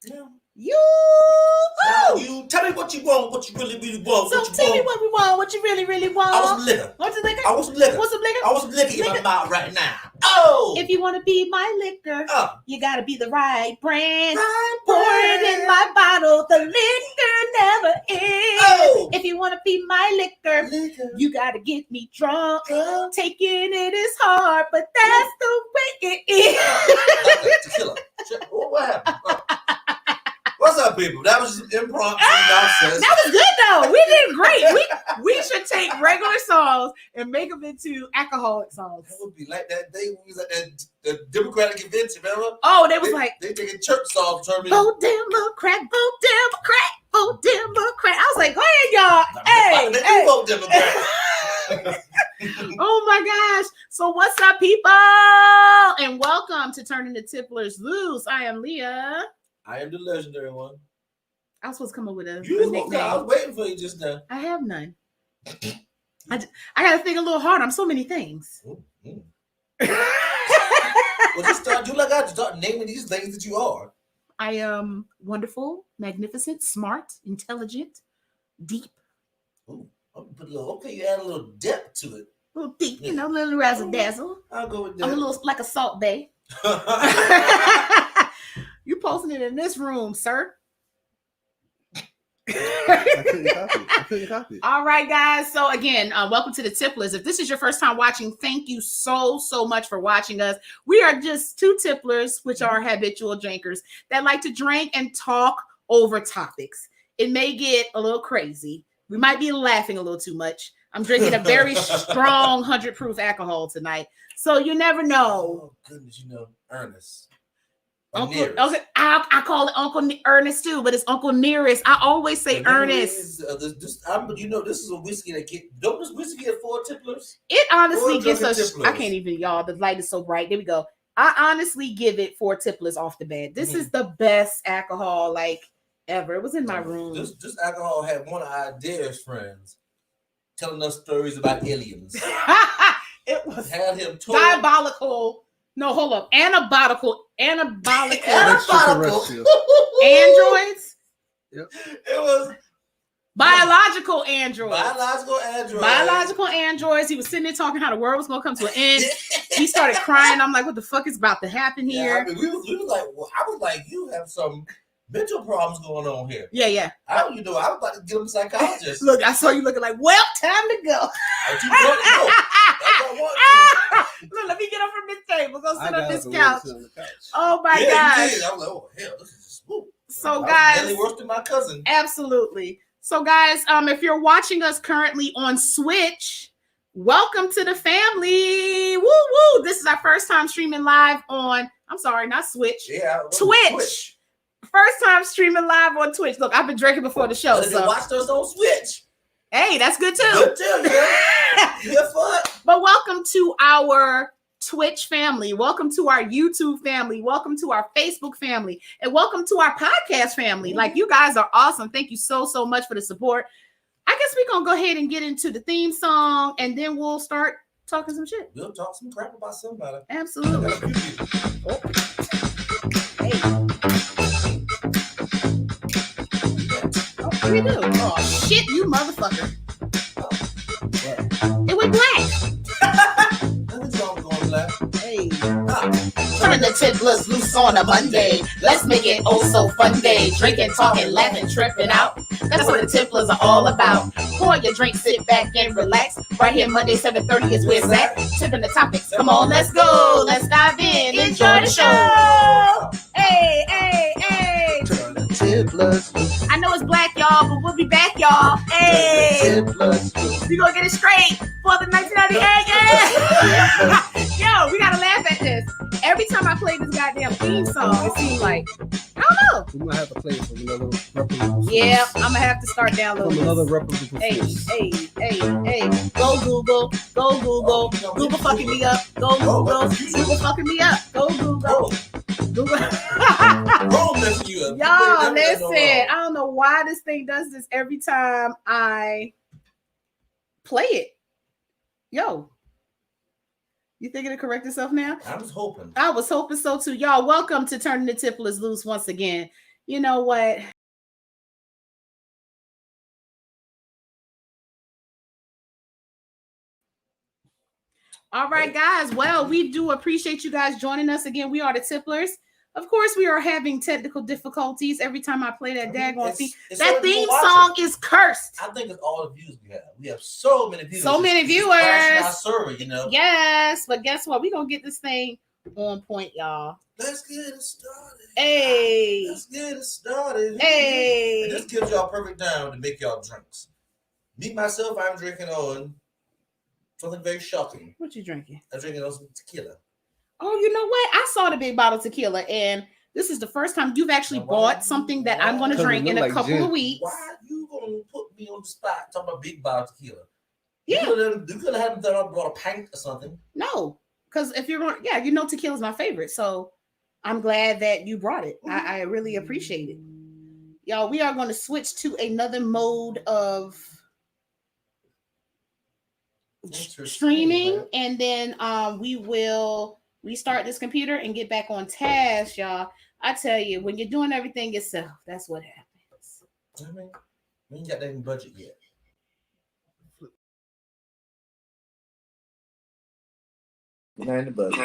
Yeah. You tell me what you want, what you really want. So tell me what we want, what you really want. I want some liquor. Want some liquor? I want some liquor. Want some liquor? I want some liquor in my mouth right now. Oh! If you want to be my liquor, you gotta be the right brand. Pour it in my bottle. The liquor never ends. Oh! If you want to be my liquor, you gotta get me drunk. Taking it is hard, but that's the way it is. Tequila. What happened? What's up, people? That was just impromptu nonsense. That was good though. We did great. We should take regular songs and make them into alcoholic songs. That would be like that day when we was at the Democratic convention, remember? Oh, they taking church songs, turning vote Democrat, vote Democrat, vote Democrat. I was like, go ahead, y'all. Hey, they vote Democrat. Oh my gosh. So what's up, people? And welcome to Turning the Tipplers Loose. I am Leah. I am the legendary one. I was supposed to come up with a nickname. I was waiting for you just now. I have none. I got to think a little harder. I'm so many things. Well, just start naming these things that you are. I am wonderful, magnificent, smart, intelligent, deep. Ooh, okay, you add a little depth to it. A little deep, a little razzle dazzle. I'll go with that. I'm a little like a Salt Bay. You posting it in this room, sir. I couldn't copy. All right, guys. So again, welcome to the Tipplers. If this is your first time watching, thank you so much for watching us. We are just two Tipplers, which are habitual drinkers that like to drink and talk over topics. It may get a little crazy. We might be laughing a little too much. I'm drinking a very strong 100 proof alcohol tonight. So you never know. Oh, goodness, Ernest. Uncle, I call it Uncle Ernest too, but it's Uncle Nearest. I always say Ernest. This is a whiskey that don't this whiskey get 4 tipplers? It honestly gets us. I can't even, y'all. The light is so bright. There we go. I honestly give it 4 tipplers off the bat. This is the best alcohol ever. It was in my room. This alcohol had one of our dearest friends telling us stories about aliens. It was had him diabolical. No, hold up. Anabolical. Androids. Yep. It was biological androids. Biological androids. He was sitting there talking how the world was going to come to an end. He started crying. I'm like, what the fuck is about to happen here? Yeah, I mean, we was like, well, I was like, you have some mental problems going on here. Yeah. I was about to get him a psychologist. Look, I saw you looking like, well, time to go. Look, let me get up from this table. Go sit on this couch. Oh my gosh. I was like, oh hell, this is just whoop. So guys, Nelly worse than my cousin. Absolutely. So guys, if you're watching us currently on Switch, welcome to the family. Woo woo. This is our first time streaming live on, I'm sorry, not Switch. Yeah, Twitch. First time streaming live on Twitch. Look, I've been drinking before the show. So watch us on Switch. Hey, that's good too. Good too, yeah. Good fun. But welcome to our Twitch family. Welcome to our YouTube family. Welcome to our Facebook family. And welcome to our podcast family. Like, you guys are awesome. Thank you so much for the support. I guess we're going to go ahead and get into the theme song, and then we'll start talking some shit. We'll talk some crap about somebody. Absolutely. Oh. Hey. Oh, what do we do? Oh, shit, you motherfucker. It went black. Nothing's wrong going black. Hey. Turn the tipplers loose on a Monday. Let's make it oh so fun day. Drinking, talking, laughing, tripping out. That's what the tipplers are all about. Pour your drink, sit back and relax. Right here, Monday, 7:30 is where it's at. Tipping the topics. Come on, let's go. Let's dive in. Enjoy the show. Hey. Turn the tipplers loose. I know it's black, y'all, but we'll be back, y'all. Hey. We gonna get it straight for the 1998. Yeah. Yo, we gotta laugh at this. Every time I play this goddamn theme song, it seems like, I don't know. We might have to play it from another reputable source. Yeah, I'm gonna have to start downloading from another reputable source. Hey. Go Google. Google fucking me up. Go Google. Google fucking me up. Go Google. Y'all, listen. I don't know why this thing does this every time I play it. Yo. You think it'll correct itself now? I was hoping. I was hoping so too. Y'all, welcome to Turning the Tipplers Loose once again. You know what? All right, guys. Well, we do appreciate you guys joining us again. We are the Tipplers. Of course, we are having technical difficulties every time I play that daggone theme. That theme song is cursed. I think it's all the views we have. We have so many viewers. So many viewers. Our server, you know. Yes, but guess what? We're going to get this thing on point, y'all. Let's get it started. Hey. Let's get it started. Hey. And this gives y'all perfect time to make y'all drinks. Me, myself, I'm drinking on something very shocking. What you drinking? I'm drinking on some tequila. Oh, you know what? I saw the big bottle of tequila, and this is the first time you've actually bought something that I'm going to drink in a couple of weeks. Why are you going to put me on the spot talking about big bottle of tequila? Yeah. You could have had them brought a pint or something. No, because if you're going, you know, tequila is my favorite. So I'm glad that you brought it. I really appreciate it. Y'all, we are going to switch to another mode of streaming, and then we will restart this computer and get back on task, y'all. I tell you, when you're doing everything yourself, that's what happens. I mean, we ain't got that in budget yet. Behind the budget.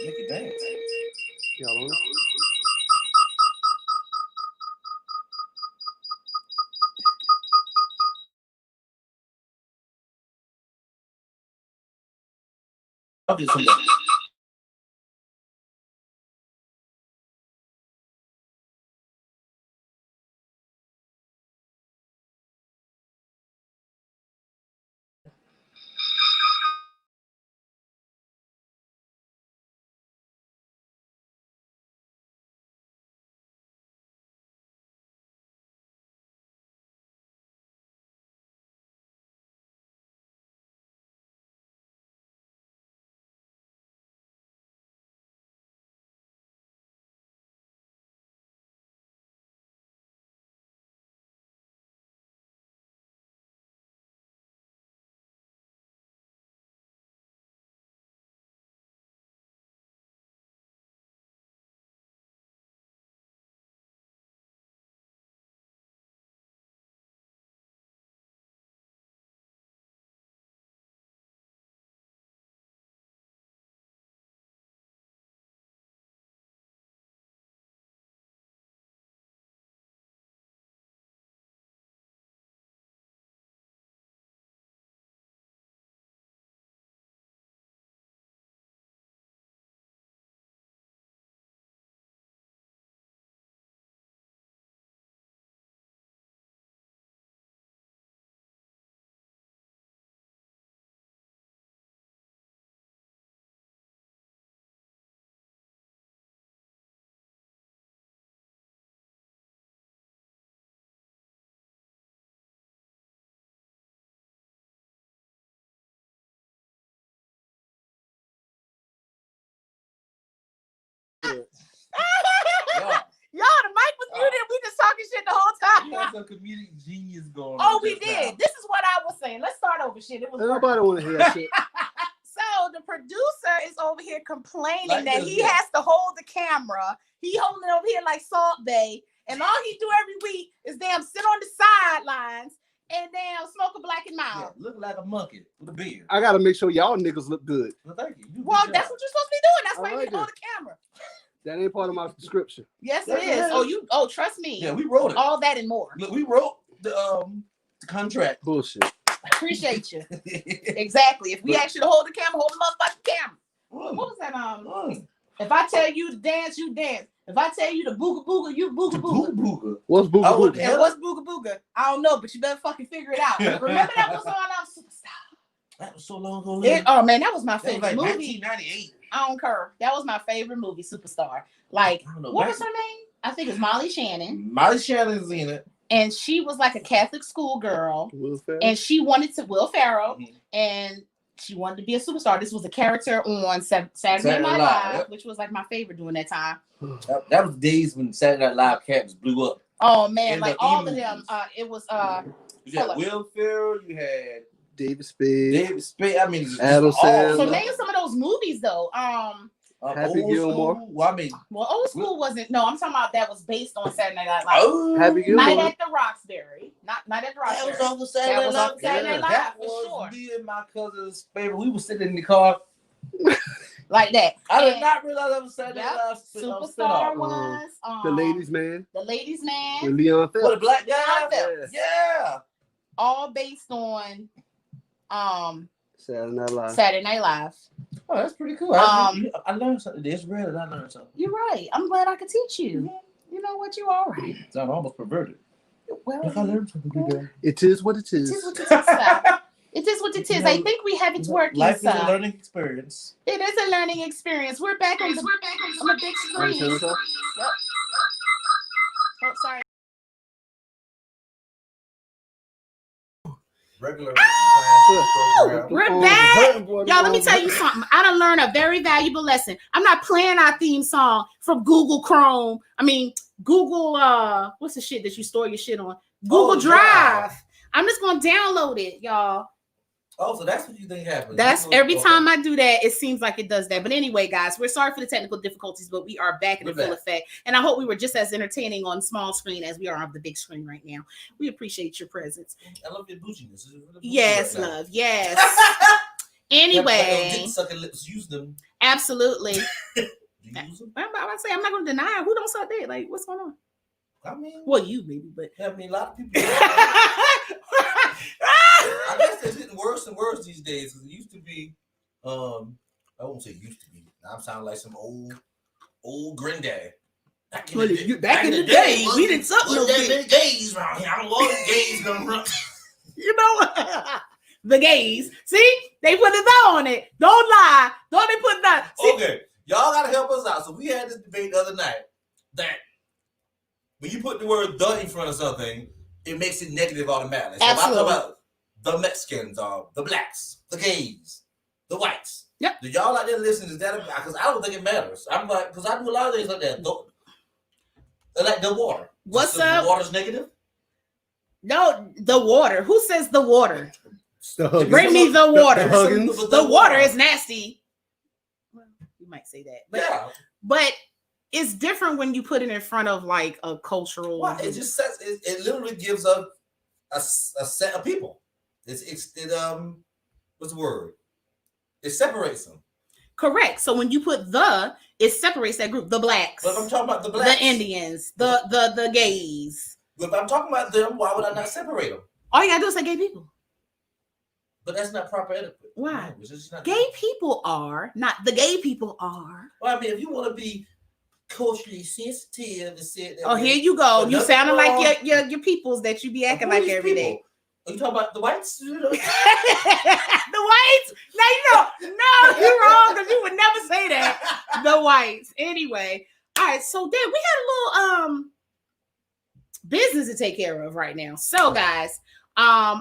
Make it dance. Y'all on it? I'll do some. Y'all, the mic was muted. We just talking shit the whole time. You have some comedic genius going on. Oh, we did. This is what I was saying. Let's start over shit. It was Nobody want to hear that shit. So the producer is over here complaining that he has to hold the camera. He holding it over here like Salt Bay. And all he do every week is damn sit on the sidelines and damn smoke a black and mild. Yeah, look like a monkey with a beard. I gotta make sure y'all niggas look good. Well, thank you. Well, that's what you're supposed to be doing. That's why you like hold the camera. That ain't part of my description. Yes, it is. Oh, trust me. Yeah, we wrote it. All that and more. Look, we wrote the contract. Bullshit. Appreciate you. Exactly. If we ask you to hold the camera, hold the motherfucking camera. What was that? If I tell you to dance, you dance. If I tell you to booga booga, you booga booga. What's booga booga? And what's booga booga? I don't know, but you better fucking figure it out. Remember that was on Superstar. That was so long ago. Oh man, that was my favorite like movie. 1998. I don't care. That was my favorite movie, Superstar. Like, what was her name? I think it's Molly Shannon. Molly Shannon's in it. And she was like a Catholic school girl. Will Ferrell? And she wanted to, Will Ferrell, and she wanted to be a superstar. This was a character on Saturday Night Live, which was like my favorite during that time. That was days when Saturday Night Live characters blew up. Oh man, like all of them. It was you had Will Ferrell, you had David Spade. I mean, Adam Sandler. So name some of those movies though. Happy Old Gilmore. school, well, I mean, Well, old school wasn't. No, I'm talking about that was based on Saturday Night Live. oh, Happy Night Gilmore. at the Roxbury. Not Night at the that was Roxbury. off the Saturday That was Night off Saturday Night Yeah. Live That for was sure. me and my cousin's favorite. We were sitting in the car. Like that. I did And not realize that was Saturday Yep. Night Superstar spinoff. was The Ladies Man. The Ladies Man. With Leon What, the Phelps. black guy? Phelps. Yeah. All based on Saturday Night Live. Saturday Night Live. Oh, that's pretty cool. I learned something. It's rare that I learned something. You're right. I'm glad I could teach you. You know what? You all right. So I'm almost perverted. Well, Look, I learned something today. It is what it it is. is what it is. Sal. It is what it is. I think we have it working. Life is a Sal. learning experience. It is a learning experience. We're back on the big Are you screen. turning this off? Yep. Oh, sorry. Regular Oh, We're the back. hurting boy, Y'all, let me the tell you something. I done learned a very valuable lesson. I'm not playing our theme song from Google Chrome. I mean, Google, what's the shit that you store your shit on? Google Drive. I'm just going to download it, y'all. Oh, so that's what you think happened. That's every time I do that, it seems like it does that. But anyway, guys, we're sorry for the technical difficulties, but we are back in full effect. And I hope we were just as entertaining on small screen as we are on the big screen right now. We appreciate your presence. I love your boujiness. Yes, right love. Yes. Like Anyway, dick sucking lips, use them. absolutely. Do you use them? I'm about to say I'm not going to deny it. Who don't suck dick? Like, what's going on? I mean, Well, you maybe, but I mean, a lot of people. I guess it's getting worse and worse these days because it used to be. I won't say used to be. Now I'm sounding like some old granddad. Back in the day, we didn't suck no wasn't that dick. many gays around here. I don't want gays gonna run. You know what? The gays. See, they put a thou on it. Don't lie. Don't they put that? See, Okay, y'all gotta help us out. So we had this debate the other night that when you put the word "the" in front of something, it makes it negative automatically. So Absolutely. I'm talking about the Mexicans, the blacks, the gays, the whites. Yep. Do y'all out there listen? Is that because I don't think it matters? I'm like, because I do a lot of things like that. Like the water. What's so up? The water's negative. no, the water. Who says the water? The Huggins. Bring me the water. The Huggins. The water is nasty. Well, you might say that, but Yeah. but it's different when you put it in front of like a cultural. Well, it just says it literally gives a set of people. It what's the word? It separates them. Correct. So when you put the, it separates that group. The blacks, But if I'm talking about the blacks, the Indians, the gays. If I'm talking about them, why would I not separate them? All you gotta do is say gay people. But that's not proper etiquette. Why? It's just not Gay people are not the gay people are. Well, I mean, if you want to be culturally sensitive and say that. Oh, here you go. But You nothing sounding wrong. like your peoples that you be acting Who like these every day. people? Are you talking about the whites? The whites? No, you're wrong because you would never say that. The whites. Anyway, all right. So then we had a little business to take care of right now. So guys,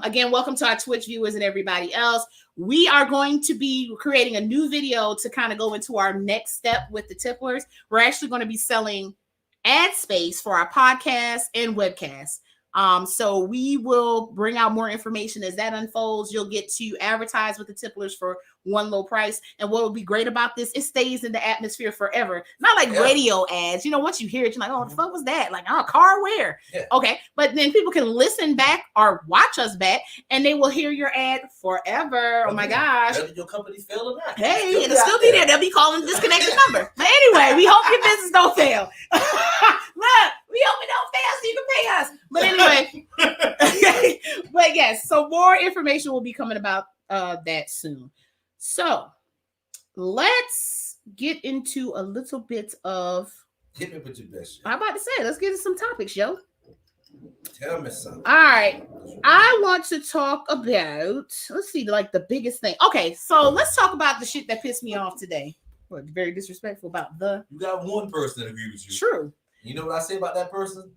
again, welcome to our Twitch viewers and everybody else. We are going to be creating a new video to kind of go into our next step with the Tipplers. We're actually going to be selling ad space for our podcast and webcast. So we will bring out more information as that unfolds. You'll get to advertise with the Tipplers for one low price. And what will be great about this, it stays in the atmosphere forever. Not like radio ads. You know, once you hear it, you're like, oh, what the fuck was that? Like, oh, car where? Yeah. Okay. But then people can listen back or watch us back and they will hear your ad forever. Oh my gosh. Whether your company fail or not. Hey, it'll still be there. They'll be calling the disconnected number. But anyway, we hope your business don't fail. Look, we hope it don't fail so you can pay us. But anyway, but yes, so more information will be coming about that soon. So let's get into a little bit of. Hit me with your best. I'm about to say, let's get into some topics, yo. Tell me something. All right. I want to talk about, let's see, like the biggest thing. Okay, so let's talk about the shit that pissed me off today. What, very disrespectful about the. You got one person that agree with you. True. You know what I say about that person?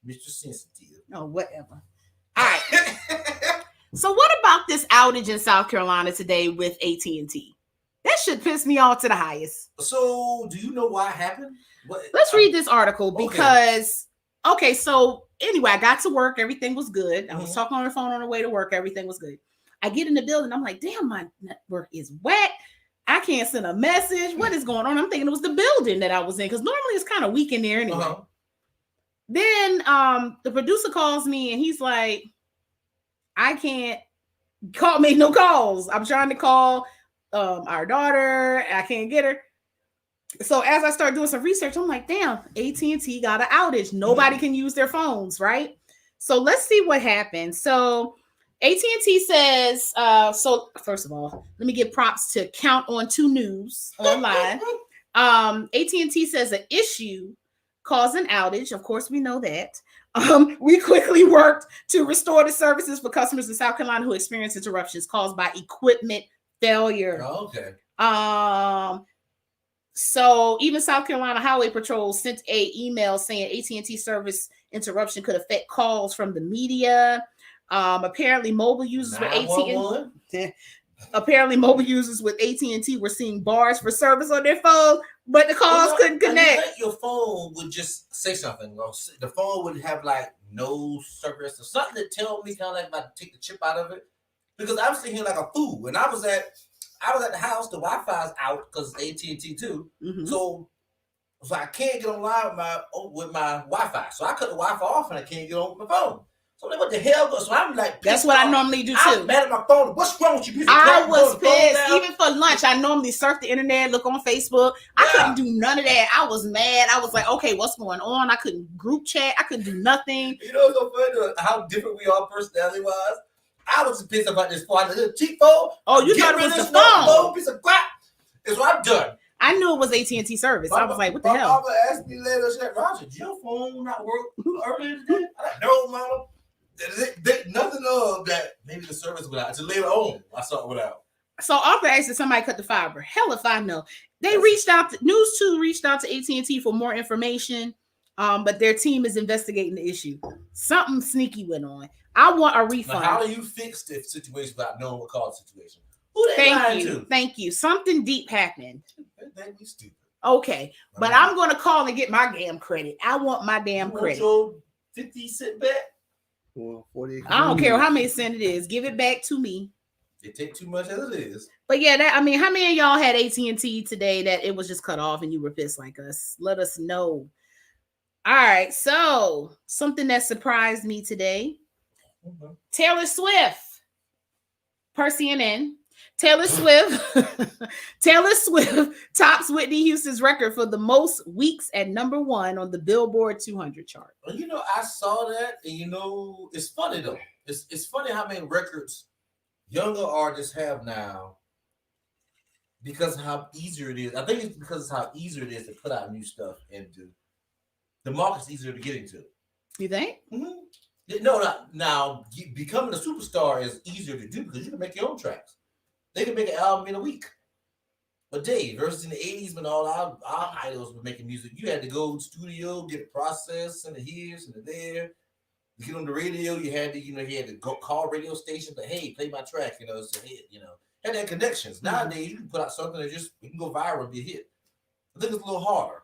Mr. Sensitive. Oh, whatever. All right. So what about this outage in South Carolina today with AT&T? That shit pissed me off to the highest. So, do you know why it happened? Let's read this article because, okay, so anyway, I got to work. Everything was good. I was talking on the phone on the way to work. Everything was good. I get in the building. I'm like, damn, my network is wet. I can't send a message. What is going on? I'm thinking it was the building that I was in because normally it's kind of weak in there anyway. Then the producer calls me and he's like, I can't make no calls. I'm trying to call our daughter. I can't get her. So as I start doing some research, I'm like, damn, AT&T got an outage. Nobody can use their phones, right? So let's see what happens. So AT&T says, so first of all, let me give props to Count on 2 News online. AT&T says an issue caused an outage. Of course, we know that. We quickly worked to restore the services for customers in South Carolina who experienced interruptions caused by equipment failure. Oh, okay. So even South Carolina Highway Patrol sent a email saying AT&T service interruption could affect calls from the media. Apparently, mobile users with AT&T. Apparently, mobile users with AT&T were seeing bars for service on their phone, but the calls couldn't connect. Your phone would just say something. The phone would have like no service or something that tell me kind of like about to take the chip out of it. Because I'm sitting here like a fool, and I was at the house. The Wi-Fi's out because it's AT&T too. Mm-hmm. So I can't get online with my Wi-Fi. So I cut the Wi-Fi off, and I can't get on my phone. So like, what the hell? So I'm like, that's what I normally do too. I'm mad at my phone. What's wrong with you? I was pissed. Even for lunch, I normally surf the internet, look on Facebook. I couldn't do none of that. I was mad. I was like, okay, what's going on? I couldn't group chat. I couldn't do nothing. You know what's so funny? How different we are personality-wise. I was pissed about this phone. The cheap phone. Oh, you thought it was the phone? Piece of crap. It's what I'm done. I knew it was AT&T service. I was like, what the hell? My mama asked me later, she said, Roger, did your phone not work earlier today? I like, no, mama. Nothing of that. Maybe the service went out. Until later on, I saw it went out. So Arthur asked if somebody cut the fiber. Hell if I know. They reached out. News 2 reached out to AT&T for more information, but their team is investigating the issue. Something sneaky went on. I want a refund. Now, how do you fix the situation without knowing what caused the situation? Who they lying to? Thank you. Something deep happened. That'd be stupid. Okay, but I'm going to call and get my damn credit. I want my damn credit. Your 50-cent back? Well, 40. I don't care how many cents it is. Give it back to me. They take too much as it is. But yeah, how many of y'all had AT&T today that it was just cut off and you were pissed like us? Let us know. All right, so something that surprised me today. Mm-hmm. Taylor Swift, per CNN. Taylor Swift tops Whitney Houston's record for the most weeks at #1 on the Billboard 200 chart. Well, I saw that, and it's funny though. It's funny how many records younger artists have now because of how easier it is. I think it's because of how easier it is to put out new stuff and the market's easier to get into. You think? Mm-hmm. No, now becoming a superstar is easier to do because you can make your own tracks. They can make an album in a week. But Dave, versus in the 80s when all our idols were making music, you had to go to the studio, get it processed, send it here, send it there. You get on the radio, you had to go call radio stations, but hey, play my track, it's a hit, Had that connections. Mm-hmm. Nowadays, you can put out something that it can go viral and be a hit. I think it's a little harder.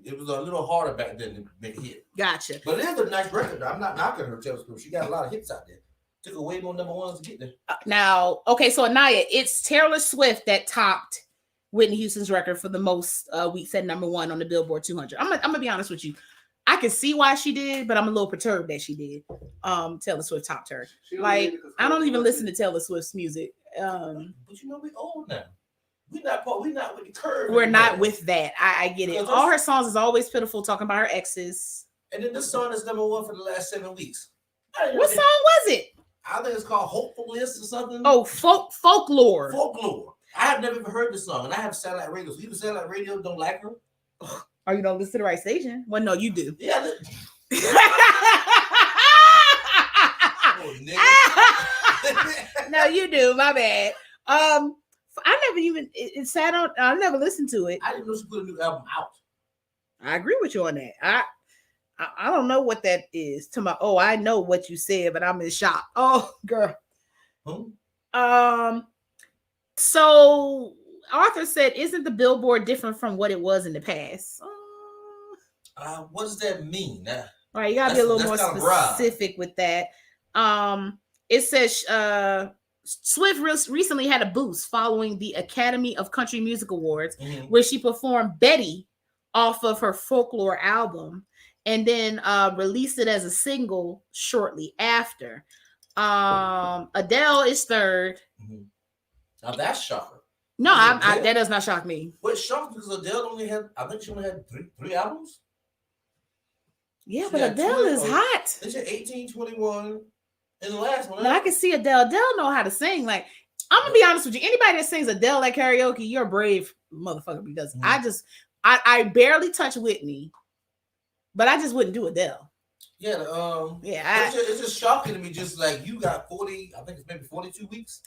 It was a little harder back then to make a hit. Gotcha. But it is a nice record. I'm not knocking her, Taylor Swift. She got a lot of hits out there. Took away more #1s to get there. Now, okay, so Anaya, it's Taylor Swift that topped Whitney Houston's record for the most weeks at #1 on the Billboard 200. I'm gonna be honest with you. I can see why she did, but I'm a little perturbed that she did. Taylor Swift topped her. Like, I don't even listen to Taylor Swift's music. But we old now. We're not with the curve. We're not with that. I get it. All her songs is always pitiful, talking about her exes. And then this song is #1 for the last 7 weeks. What song was it? I think it's called Hopefulness or something. Oh, folklore. Folklore. I have never even heard this song, and I have satellite radio. So even satellite radio don't like her. Or you don't listen to the right station? Well, no, you do. Yeah. No, you do. My bad. I never even it sat on. I never listened to it. I didn't know she put a new album out. I agree with you on that. I don't know what that is. I know what you said, but I'm in shock. Oh, girl. So Arthur said, "Isn't the Billboard different from what it was in the past?" What does that mean? All right, you gotta be a little more specific with that. It says Swift recently had a boost following the Academy of Country Music Awards, Mhm. where she performed Betty off of her Folklore album, and then released it as a single shortly after. Adele is third. Mhm. Now that's shocking. No, Adele? that does not shock me. What shocked because Adele only had, I think she only had three albums. Yeah, She but had Adele 20 is hot. They said 18, 21, and the last one. No, I can see Adele. Adele know how to sing. Like, I'm gonna be honest with you. Anybody that sings Adele at karaoke, you're a brave motherfucker, because I barely touch Whitney, but I just wouldn't do Adele. Yeah, it's just shocking to me. Just like you got 40, I think it's maybe 42 weeks.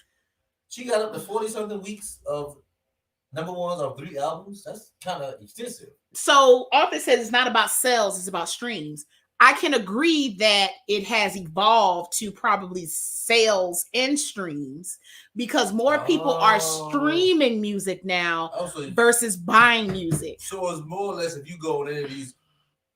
She got up to 40 something weeks of number ones of 3 albums. That's kind of extensive. So Arthur says it's not about sales, it's about streams. I can agree that it has evolved to probably sales and streams, because more people are streaming music now versus buying music. So it's more or less if you go on any of these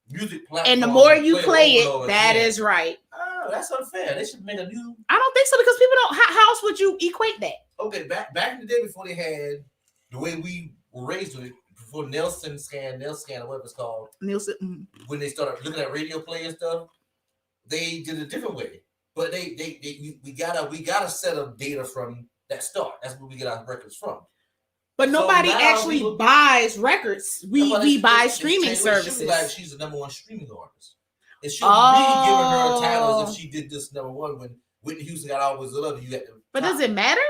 music platforms, and the more you play it, that is right. Oh, that's unfair. They should make a new. I don't think so, because people don't. How else would you equate that? Okay, back in the day before they had the way we were raised with it, before Nelson scan, or whatever it's called. Nielsen. When they started looking at radio play and stuff, they did it a different way. But we got a set of data from that start. That's where we get our records from. But nobody actually buys records. We buy streaming services. Like she's the number one streaming artist. It shouldn't be giving her a title as if she did this number one when Whitney Houston got Always Love You. But does it matter?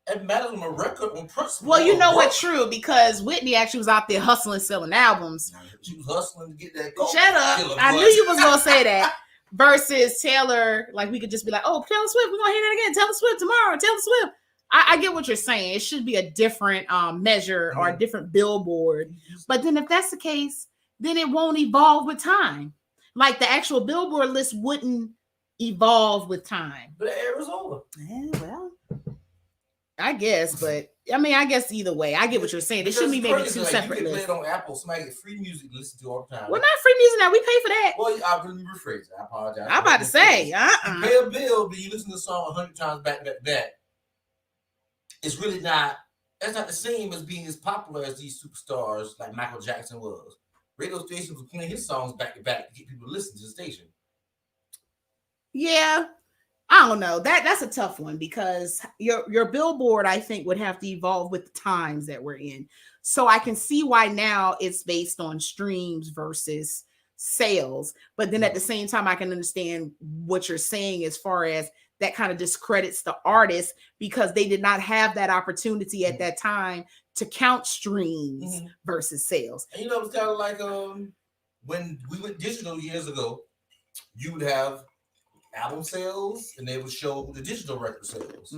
It matters on a record, on principle. Well, you know what's true, because Whitney actually was out there hustling, selling albums. She was hustling to get that. Shut up! I knew you was gonna say that. Versus Taylor, like we could just be like, "Oh, Taylor Swift, we're gonna hear that again. Taylor Swift tomorrow. Taylor Swift." I get what you're saying. It should be a different measure or a different billboard. But then, if that's the case, then it won't evolve with time. Like the actual Billboard list wouldn't evolve with time. But the era is over. Yeah, well. I guess, but I mean, I guess either way, I get what you're saying. There should be maybe 2 separate lists. You can play it on Apple. Somebody get free music to listen to all the time. Well, not free music now. We pay for that. Well, I really rephrase it. I apologize. I'm about to say, You pay a bill, but you listen to the song 100 times back to back. It's really not. That's not the same as being as popular as these superstars like Michael Jackson was. Radio stations were playing his songs back to back to get people to listen to the station. Yeah. I don't know. That's a tough one, because your billboard, I think, would have to evolve with the times that we're in. So I can see why now it's based on streams versus sales. But then at the same time, I can understand what you're saying as far as that kind of discredits the artist, because they did not have that opportunity at that time to count streams versus sales. And it's kind of like when we went digital years ago, you would have album sales and they would show the digital record sales.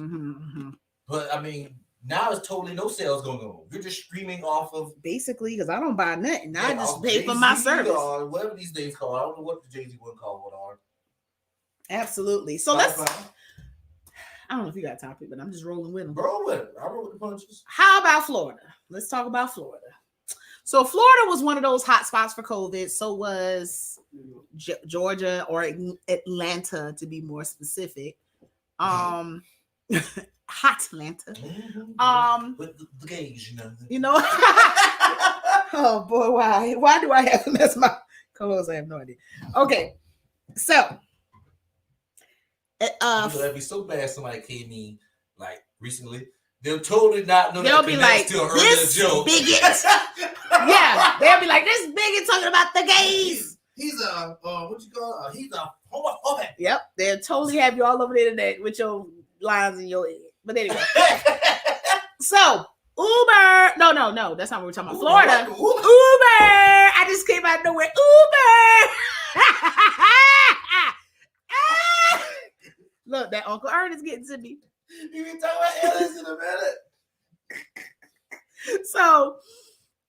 But I mean, now it's totally no sales going on. You're just streaming off of basically, because I don't buy nothing. I just pay for my service. Or whatever these things called. I don't know what the Jay-Z one called what are. Absolutely. So let's. I don't know if you got a topic, but I'm just rolling with them. Roll with it. I roll with the punches. How about Florida? Let's talk about Florida. So Florida was one of those hot spots for COVID. So was Georgia, or Atlanta, to be more specific. Hot Atlanta. With the gauge, You know. Oh boy, why? Why do I have them as my co-host? I have no idea. Okay, so it'd be so bad somebody came in like recently. They'll totally not know. They'll be like, this bigot. Yeah, they'll be like, this bigot talking about the gays. He's a what you call? He's a homophobic. Yep, they'll totally have you all over the internet with your lines in your head. But anyway, so Uber. No, that's not what we're talking about. Florida. Uber. I just came out of nowhere. Uber. Look, that Uncle Ernest getting to me. You can talk about aliens in a minute. So,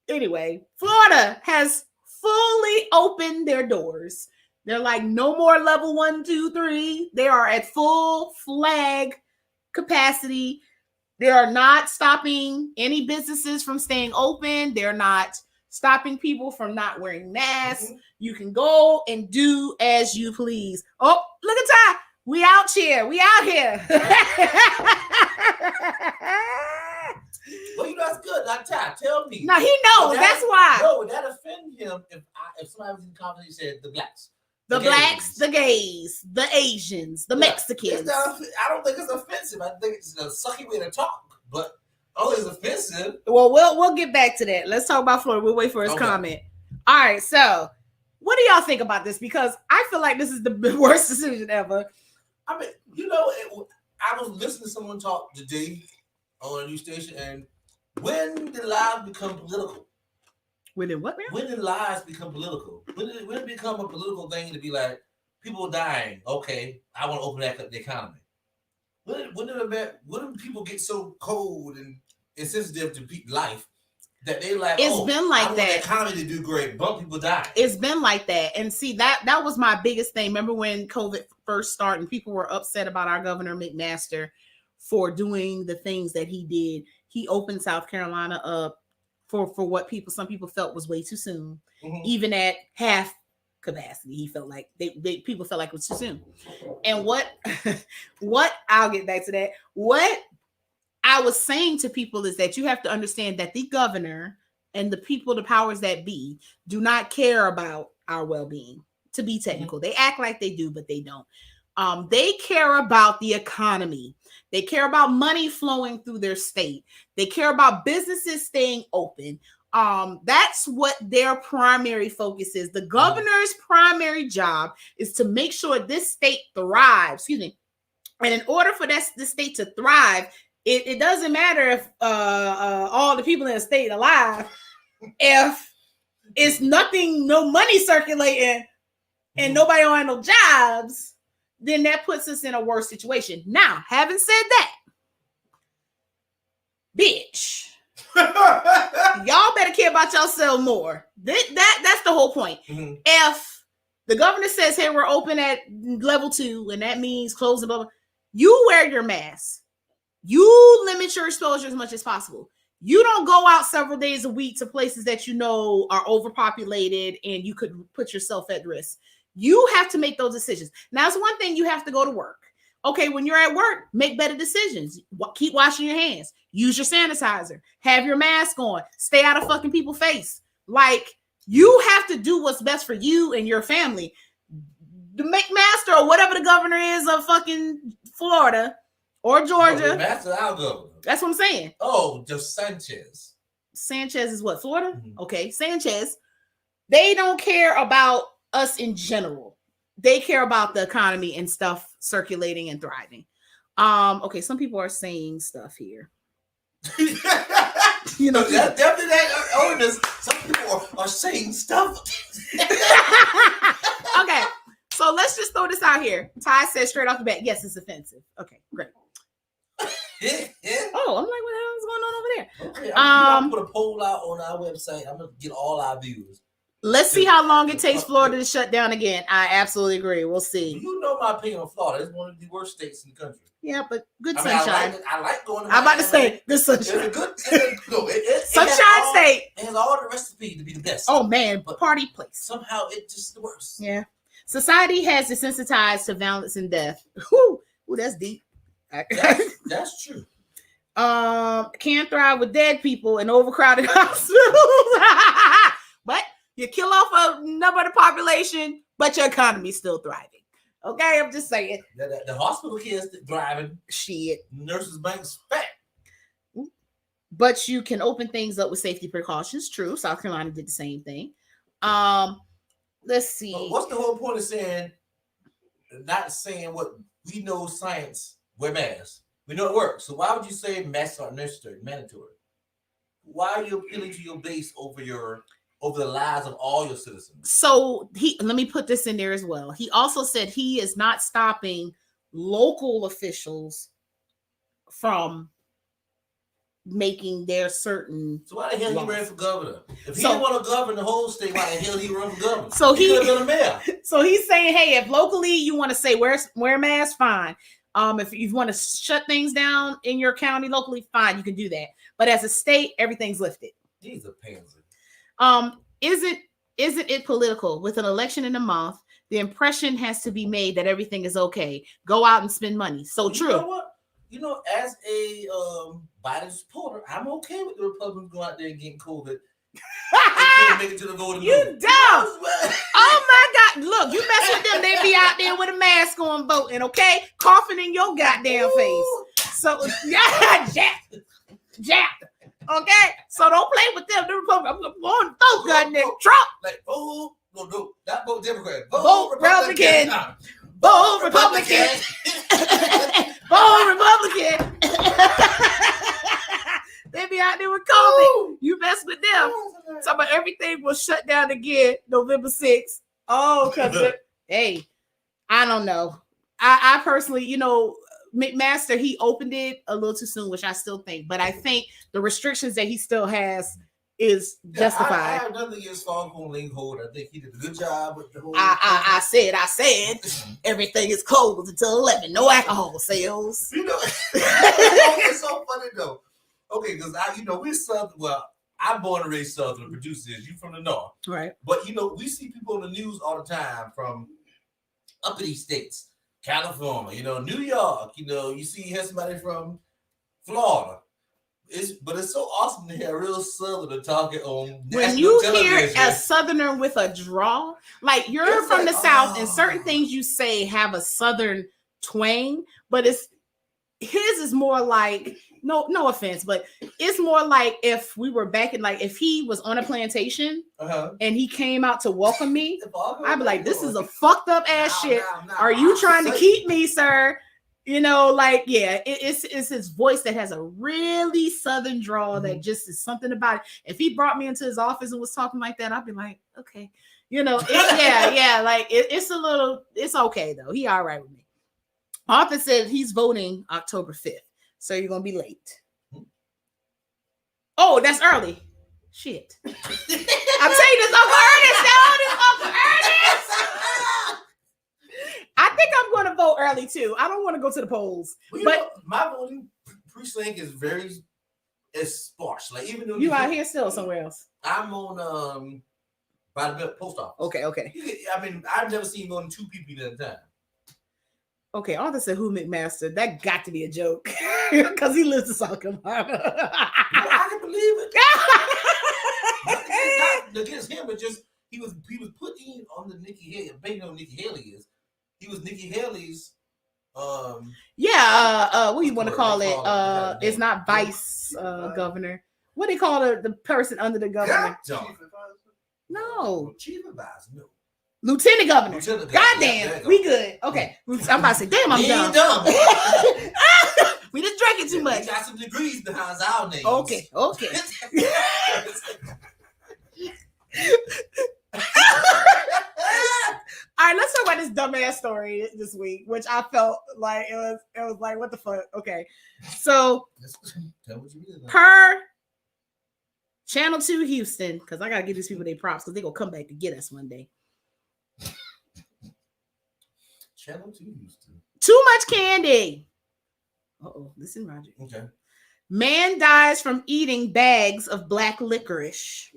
anyway, Florida has fully opened their doors. They're like, no more level 1, 2, 3. They are at full flag capacity. They are not stopping any businesses from staying open. They're not stopping people from not wearing masks. You can go and do as you please. Oh, look at Ty. We out here. We out here. Well, you know that's good. Now, Ty, tell me. No, he knows. That's why. No, would that offend him if somebody was in the conversation said the blacks? The blacks, the gays, the Asians, the Mexicans. I don't think it's offensive. I think it's a sucky way to talk, but it's offensive. Well, we'll get back to that. Let's talk about Florida. We'll wait for his comment. All right, so what do y'all think about this? Because I feel like this is the worst decision ever. I mean, I was listening to someone talk today on a news station, and when did lies become political? When did what, man? When did lies become political? When did it become a political thing to be like, people dying, okay, I want to open back up the economy? When did people get so cold and insensitive to people's life that they like, it's been like I want that. the economy to do great, but people die. It's been like that. And see, that was my biggest thing. Remember when COVID first started and people were upset about our Governor McMaster for doing the things that he did. He opened South Carolina up for what some people felt was way too soon. Mm-hmm. Even at half capacity, he felt like people felt like it was too soon. And what I'll get back to that. What I was saying to people is that you have to understand that the governor and the people, the powers that be, do not care about our well-being, to be technical. Mm-hmm. They act like they do, but they don't. They care about the economy. They care about money flowing through their state. They care about businesses staying open. That's what their primary focus is. The governor's primary job is to make sure this state thrives. And in order for this state to thrive, it doesn't matter if all the people in the state are alive. If it's nothing, no money circulating, and nobody don't have no jobs, then that puts us in a worse situation. Now, having said that, bitch, y'all better care about yourself more. That's the whole point. Mm-hmm. If the governor says, hey, we're open at level 2, and that means closing, blah, blah, you wear your mask. You limit your exposure as much as possible. You don't go out several days a week to places that you know are overpopulated and you could put yourself at risk. You have to make those decisions. Now, it's one thing you have to go to work. Okay, when you're at work, make better decisions. Keep washing your hands. Use your sanitizer. Have your mask on. Stay out of fucking people's face. Like, you have to do what's best for you and your family. The McMaster or whatever the governor is of fucking Florida or Georgia. McMaster, our governor. That's what I'm saying. Oh, just Sanchez. Sanchez is what, Florida? Mm-hmm. Okay, Sanchez. They don't care about us in general. They care about the economy and stuff circulating and thriving. Okay, some people are saying stuff here. That's definitely that ordinance. Some people are saying stuff. Okay, so let's just throw this out here. Ty says straight off the bat, yes, it's offensive. Okay, great. Oh, I'm like, what the hell is going on over there? Okay, I'm gonna put a poll out on our website. I'm gonna get all our views. Let's see how long it takes Florida to shut down again. I absolutely agree. We'll see. You know my opinion on Florida. It's one of the worst states in the country. Yeah, but good sunshine. I like going to I'm about to say good sunshine. It's a good sunshine state. It has all the recipe to be the best. Oh man, but party place. Somehow it's just the worst. Yeah. Society has desensitized to violence and death. Whoo, that's deep. That's true. Can't thrive with dead people in overcrowded hospitals. But you kill off a number of the population, but your economy's still thriving. Okay, I'm just saying. The hospital kids thriving. Shit. Nurses' banks fat. But you can open things up with safety precautions. True. South Carolina did the same thing. Let's see. What's the whole point of saying, not saying what we know science, wear masks? We know it works. So why would you say masks are necessary, mandatory? Why are you appealing to your base over the lives of all your citizens? So let me put this in there as well. He also said he is not stopping local officials from making their certain. So why the hell he ran for governor? If he didn't want to govern the whole state, why the hell he run for governor? So he could have been a mayor. So he's saying, hey, if locally you want to say wear masks, fine. If you want to shut things down in your county locally, fine, you can do that. But as a state, everything's lifted. He's a pansy. Isn't it political with an election in a month The impression has to be made that everything is okay. Go out and spend money. So true. You know what? You know, as a Biden supporter, I'm okay with the Republicans going out there and getting COVID. Can't make it to the voting You booth. dumb. Oh my God. Look, you mess with them, they be out there with a mask on voting, okay? Coughing in your goddamn face. So, yeah, Jack. Okay? So don't play with them. The Republicans, I'm going to vote, goddamn Trump. Like, no, not vote Democrat. Vote Republican. Vote Republican. Vote Republican. They be out there with COVID. You mess with them. So, but everything was shut down again November 6th. Oh, because hey, I don't know. I personally, you know, McMaster, he opened it a little too soon, which I still think, but I think the restrictions that he still has is justified. I have nothing against Foghorn Leghorn. I think he did a good job with the whole. I said everything is closed until 11. No alcohol sales. You know, it's so funny though. Okay, because we're Southern. Well, I'm born and raised Southern. Producers, you from the North, right? But we see people on the news all the time from up in these states, California, New York. You hear somebody from Florida. But it's so awesome to hear a real Southerner talking on when you television. Hear a Southerner with a drawl, like you're from the South, and certain things you say have a Southern twang, but his is more like no offense, but it's more like if we were back in if he was on a plantation and he came out to welcome me, I'd be like, this is a fucked up ass shit. Are you trying to keep me, sir? It's his voice that has a really Southern drawl that just is something about it. If he brought me into his office and was talking like that, I'd be like, okay, it's okay though. He all right with me. Arthur said he's voting October 5th, so you're gonna be late. Oh, that's early. Shit. I'm saying this Uncle Ernest. I think I'm going to vote early too. I don't want to go to the polls. But my voting precinct is very sparse. Like even though you out here still somewhere else. I'm on by the post office. Okay. I've never seen more than 2 people at a time. Okay, Arthur said who McMaster. That got to be a joke because he lives in South Carolina. I can believe it. Not against him, but just he was put in on the Nikki Haley. Based on Nikki Haley is. He was Nikki Haley's. What do you want to call it? It's not vice governor. What do they call the person under the governor? No. Chief advisor. No. Lieutenant governor. Goddamn, we good. Okay, I'm about to say, damn, I'm dumb. We just drinking too much. We got some degrees behind our names. Okay. All right, let's talk about this dumbass story this week, which I felt like it was like, what the fuck? Okay, so per Channel 2 Houston, because I gotta give these people their props because they're gonna come back to get us one day. Channel 2 Houston. Too much candy. Listen, Roger. Okay. Man dies from eating bags of black licorice.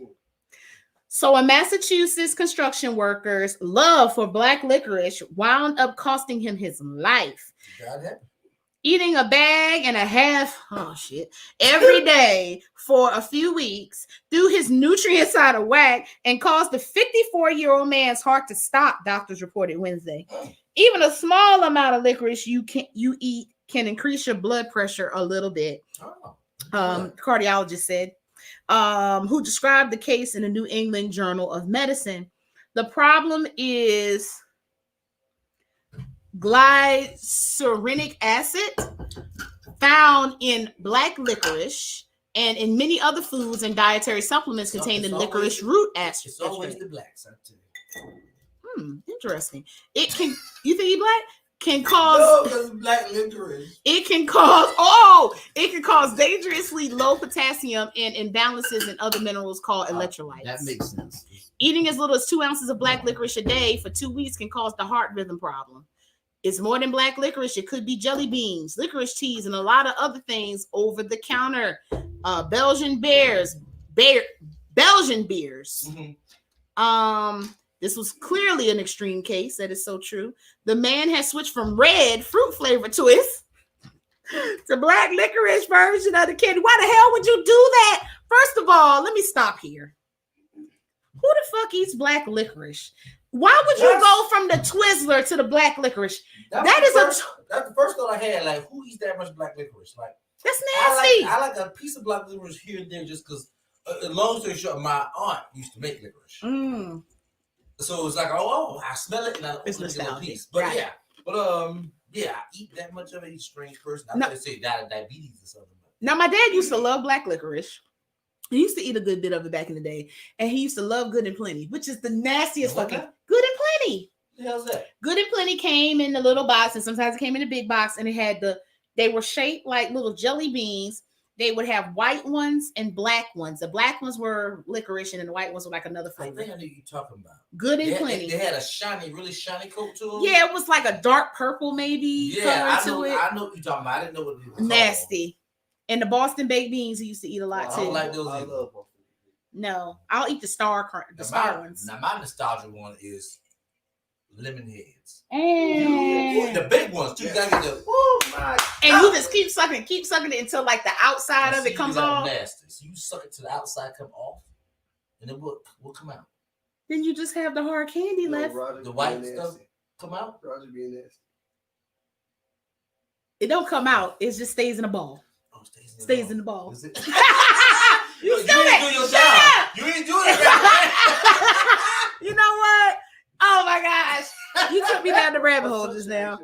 So a Massachusetts construction worker's love for black licorice wound up costing him his life. Eating a bag and a half, every day for a few weeks threw his nutrients out of whack and caused the 54-year-old man's heart to stop, doctors reported Wednesday. Even a small amount of licorice you eat can increase your blood pressure a little bit. Cardiologist said. Who described the case in the New England Journal of Medicine. The problem is glycerinic acid found in black licorice and in many other foods and dietary supplements containing licorice root acid. It's always the blacks, I tell you. Interesting. You think he black? Can cause black licorice. It can cause dangerously low potassium and imbalances in other minerals called electrolytes. That makes sense. Eating as little as 2 ounces of black licorice a day for 2 weeks can cause the heart rhythm problem. It's more than black licorice. It could be jelly beans, licorice teas, and a lot of other things over the counter. Belgian beers. This was clearly an extreme case. That is so true. The man has switched from red fruit flavor twist to black licorice version of the candy. Why the hell would you do that? First of all, let me stop here. Who the fuck eats black licorice? Why would you go from the Twizzler to the black licorice? That's the first thought I had. Like, who eats that much black licorice? Like, that's nasty. I like a piece of black licorice here and there just because. Long story short, my aunt used to make licorice. So it's like, oh, I smell it and I it's get a piece. But right. I eat that much of it. He's a strange person. I thought say diabetes or something. Now, my dad used to love black licorice. He used to eat a good bit of it back in the day, and he used to love Good and Plenty, which is the nastiest fucking Good and Plenty. What the hell's that? Good and Plenty came in the little box, and sometimes it came in a big box, and it had they were shaped like little jelly beans. They would have white ones and black ones. The black ones were licorice, and the white ones were like another flavor. I think I knew you talking about. Good and Plenty. They had a really shiny coat to them. Yeah, it was like a dark purple maybe color to it. I know what you're talking about. I didn't know what it was. Nasty. And the Boston baked beans he used to eat a lot too. I don't like those either. No, I'll eat the star ones. Now my nostalgia one is lemon heads. And the big ones too. You gotta get the and you just keep sucking it until like the outside of it comes off. Nasty. So you suck it to the outside, come off, and then what come out? Then you just have the hard candy left. The white stuff come out. Roger being nasty. It don't come out. It just stays in a ball. Oh, stays in the ball. Is it? You ain't doing your job. You ain't doing it right. You know what? Oh my gosh. You took me down the rabbit hole just now.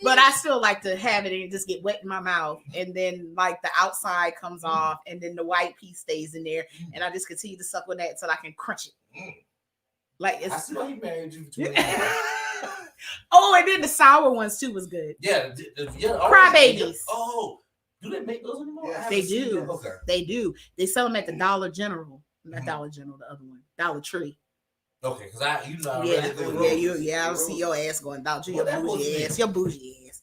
But I still like to have it and just get wet in my mouth. And then like the outside comes off and then the white piece stays in there. And I just continue to suck on that until I can crunch it. Like it's I see why he married you for 20 years. Oh, and then the sour ones too was good. Yeah. Crybabies. Oh. Do they make those anymore? Yeah, they do. Okay. They do. They sell them at the Dollar General. Not Dollar General, the other one. Dollar Tree. Okay, because I will see your ass going Dollar Tree. Your bougie ass.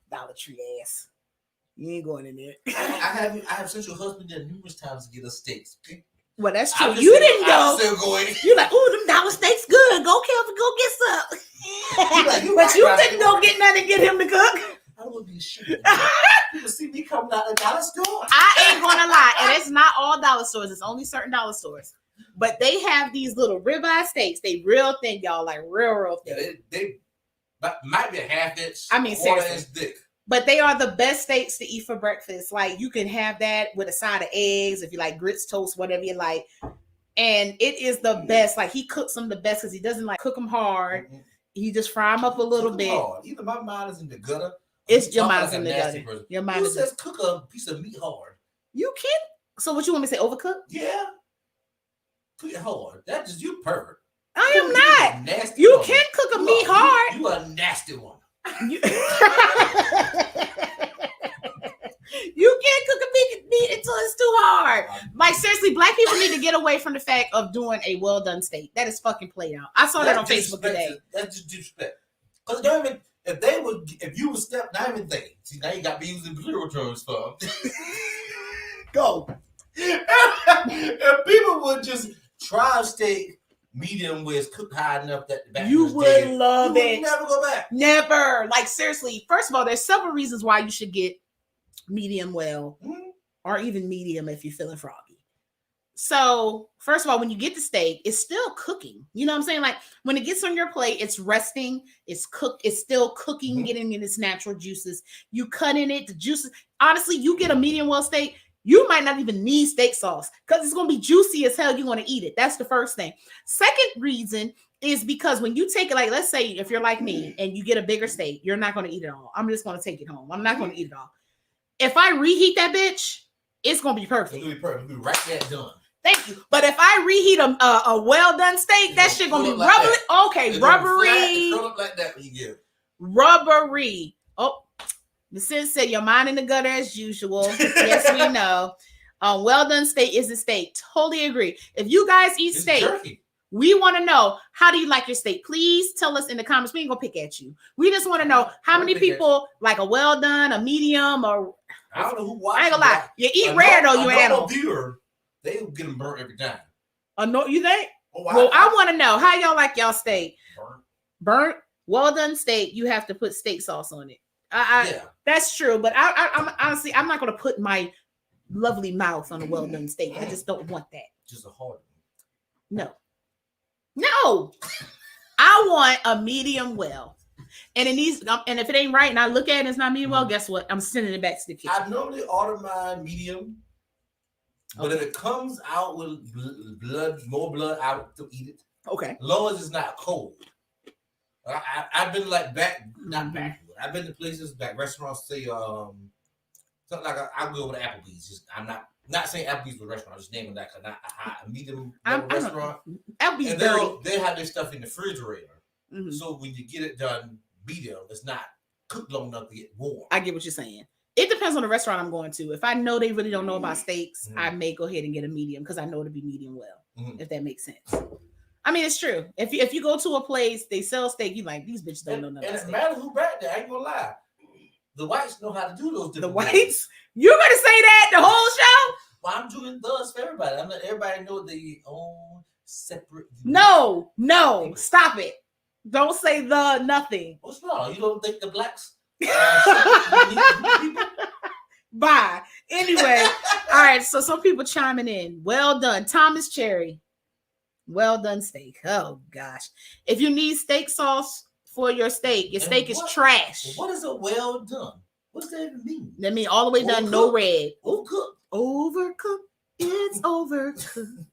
Dollar Tree ass. You ain't going in there. I have sent your husband there numerous times to get us steaks. Okay? Well, that's true. You didn't go. I'm still going. You're like, ooh, them dollar steaks good. Go, Kelvin, go get some. But you didn't go get nothing to get him to cook. I don't want to be ashamed. People see me coming out of the dollar store. I ain't gonna lie, and it's not all dollar stores. It's only certain dollar stores. But they have these little ribeye steaks. They real thin, y'all, like real thin. Yeah, they might be a half inch. I mean, seriously. Thick. But they are the best steaks to eat for breakfast. Like you can have that with a side of eggs, if you like grits, toast, whatever you like. And it is the best. Like he cooks them the best because he doesn't like cook them hard. Mm-hmm. He just fry them up a little bit. Hard. Either my mind is in the gutter. It's your mind's in the gutter. Your mind Who says cook a piece of meat hard? You can. So what you want me to say? Overcook? Yeah. Cook it hard. That's just you pervert. I am not. Nasty you woman. Can cook a meat hard. You a nasty one. You can't cook a meat until it's too hard. Like seriously, black people need to get away from the fact of doing a well done steak. That is fucking played out. I saw that on Facebook today. That's just disrespect. Because don't even if you would step, not even think. See, now you got me using plural terms for. Go. If people would just try a steak medium where it's cooked high enough that the back you would love it. You would never go back. Never. Like seriously, first of all, there's several reasons why you should get medium well, or even medium if you're feeling froggy. So, first of all, when you get the steak, it's still cooking. You know what I'm saying? Like when it gets on your plate, it's resting, it's cooked, it's still cooking, getting in its natural juices. You cut in it, the juices. Honestly, you get a medium well steak, you might not even need steak sauce because it's going to be juicy as hell. You want to eat it. That's the first thing. Second reason is because when you take it, like let's say if you're like me and you get a bigger steak, you're not going to eat it all. I'm just going to take it home. I'm not going to eat it all. If I reheat that bitch, it's going to be perfect. It's going to be perfect. We'll be right there done. Thank you. But if I reheat a well done steak, that shit gonna be like rubbery. That. Okay, rubbery. Curl up like that when you get it. Rubbery. Oh, the sis said your mind in the gutter as usual. Yes, we know. Well done steak is a steak. Totally agree. If you guys eat steak, jerky. We want to know how do you like your steak. Please tell us in the comments. We ain't gonna pick at you. We just want to know how many people like a well done, a medium, or I don't know who watches. I ain't gonna lie. You eat rare though. You animal. Viewer. They get them burnt every time. No, you think? Oh, Well, I want to know how y'all like y'all steak. burnt. Burnt, well done steak. You have to put steak sauce on it. Yeah. That's true. But I'm honestly, I'm not gonna put my lovely mouth on a well done steak. I just don't want that. Just a hard No. I want a medium well. And it needs, and if it ain't right and I look at it and it's not medium well, guess what? I'm sending it back to the kitchen. I normally order mine medium, but if it comes out with more blood, I would still eat it. Okay. As long as it's not cold. I've been like not back. I've been to places like restaurants say something like I'll go to Applebee's. Just I'm not saying Applebee's was a restaurant. I'm just naming that because I meet them at a restaurant. Applebee's and dirty. they have their stuff in the refrigerator. Mm-hmm. So when you get it done medium, it's not cooked long enough to get warm. I get what you're saying. It depends on the restaurant I'm going to. If I know they really don't know about steaks, I may go ahead and get a medium because I know it'll be medium well. If that makes sense. I mean, it's true. If you go to a place, they sell steak, you like, these bitches don't know nothing. And it matters who back there. I ain't gonna lie. The whites know how to do those different The whites? ways. You're gonna say that the whole show? Well, I'm doing those for everybody. I'm letting everybody know their own separate. No, stop it. Don't say the nothing. What's wrong? You don't think the blacks? Bye. Anyway, all right. So some people chiming in. Well done, Thomas Cherry. Well done steak. Oh gosh. If you need steak sauce for your steak is trash. What is a well done? What does that even mean? That means all the way done, no red. Overcooked. Overcooked. It's overcooked.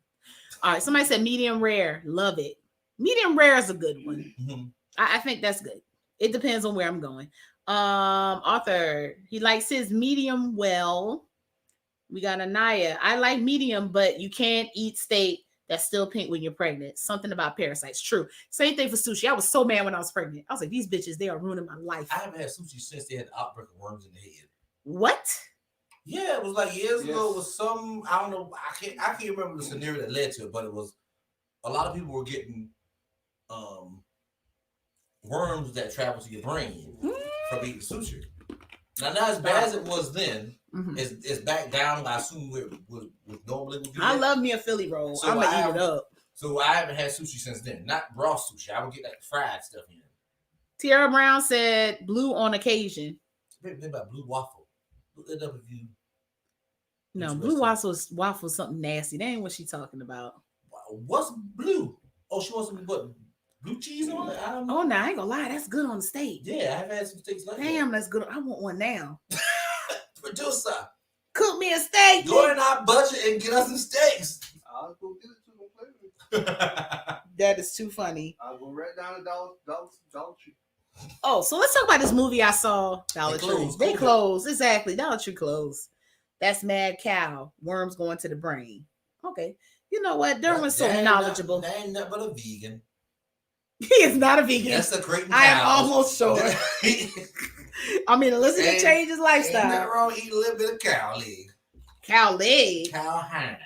All right. Somebody said medium rare. Love it. Medium rare is a good one. Mm-hmm. I think that's good. It depends on where I'm going. Arthur, he likes his medium well. We got Anaya. I like medium, but you can't eat steak that's still pink when you're pregnant. Something about parasites. True. Same thing for sushi. I was so mad when I was pregnant. I was like, these bitches, they are ruining my life. I haven't had sushi since they had the outbreak of worms in the head. What? Yeah, it was like years ago. It was some, I don't know. I can't remember the scenario that led to it, but it was a lot of people were getting worms that travel to your brain from eating sushi. Now, not as bad as it was then. It's back down. I assume it was normally would be. I love me a Philly roll. So I'm gonna eat it up. So I haven't had sushi since then. Not raw sushi. I would get like fried stuff in. Tierra Brown said blue on occasion. Think about blue waffle. Look it up if you. No, blue waffle something nasty. That ain't what she talking about. What's blue? Oh, she wants some what? Blue cheese on it? I don't know. Oh, no, I ain't gonna lie. That's good on the steak. Yeah, I've had some steaks like that. Damn, that's good. I want one now. Producer, cook me a steak. Go in our budget and get us some steaks. I'll go get it to them later. That is too funny. I'll go right down to Dollar Tree. Oh, so let's talk about this movie I saw. Dollar Tree. They cool. closed. Exactly. Dollar Tree closed. That's Mad Cow. Worms going to the brain. Okay. You know what? Derwin's so knowledgeable. That ain't nothing but a vegan. He is not a vegan. That's a great. I am almost sure. I mean, unless he change his lifestyle. Ain't nothing wrong eating a little bit of cow leg. Cow leg. Cow hind.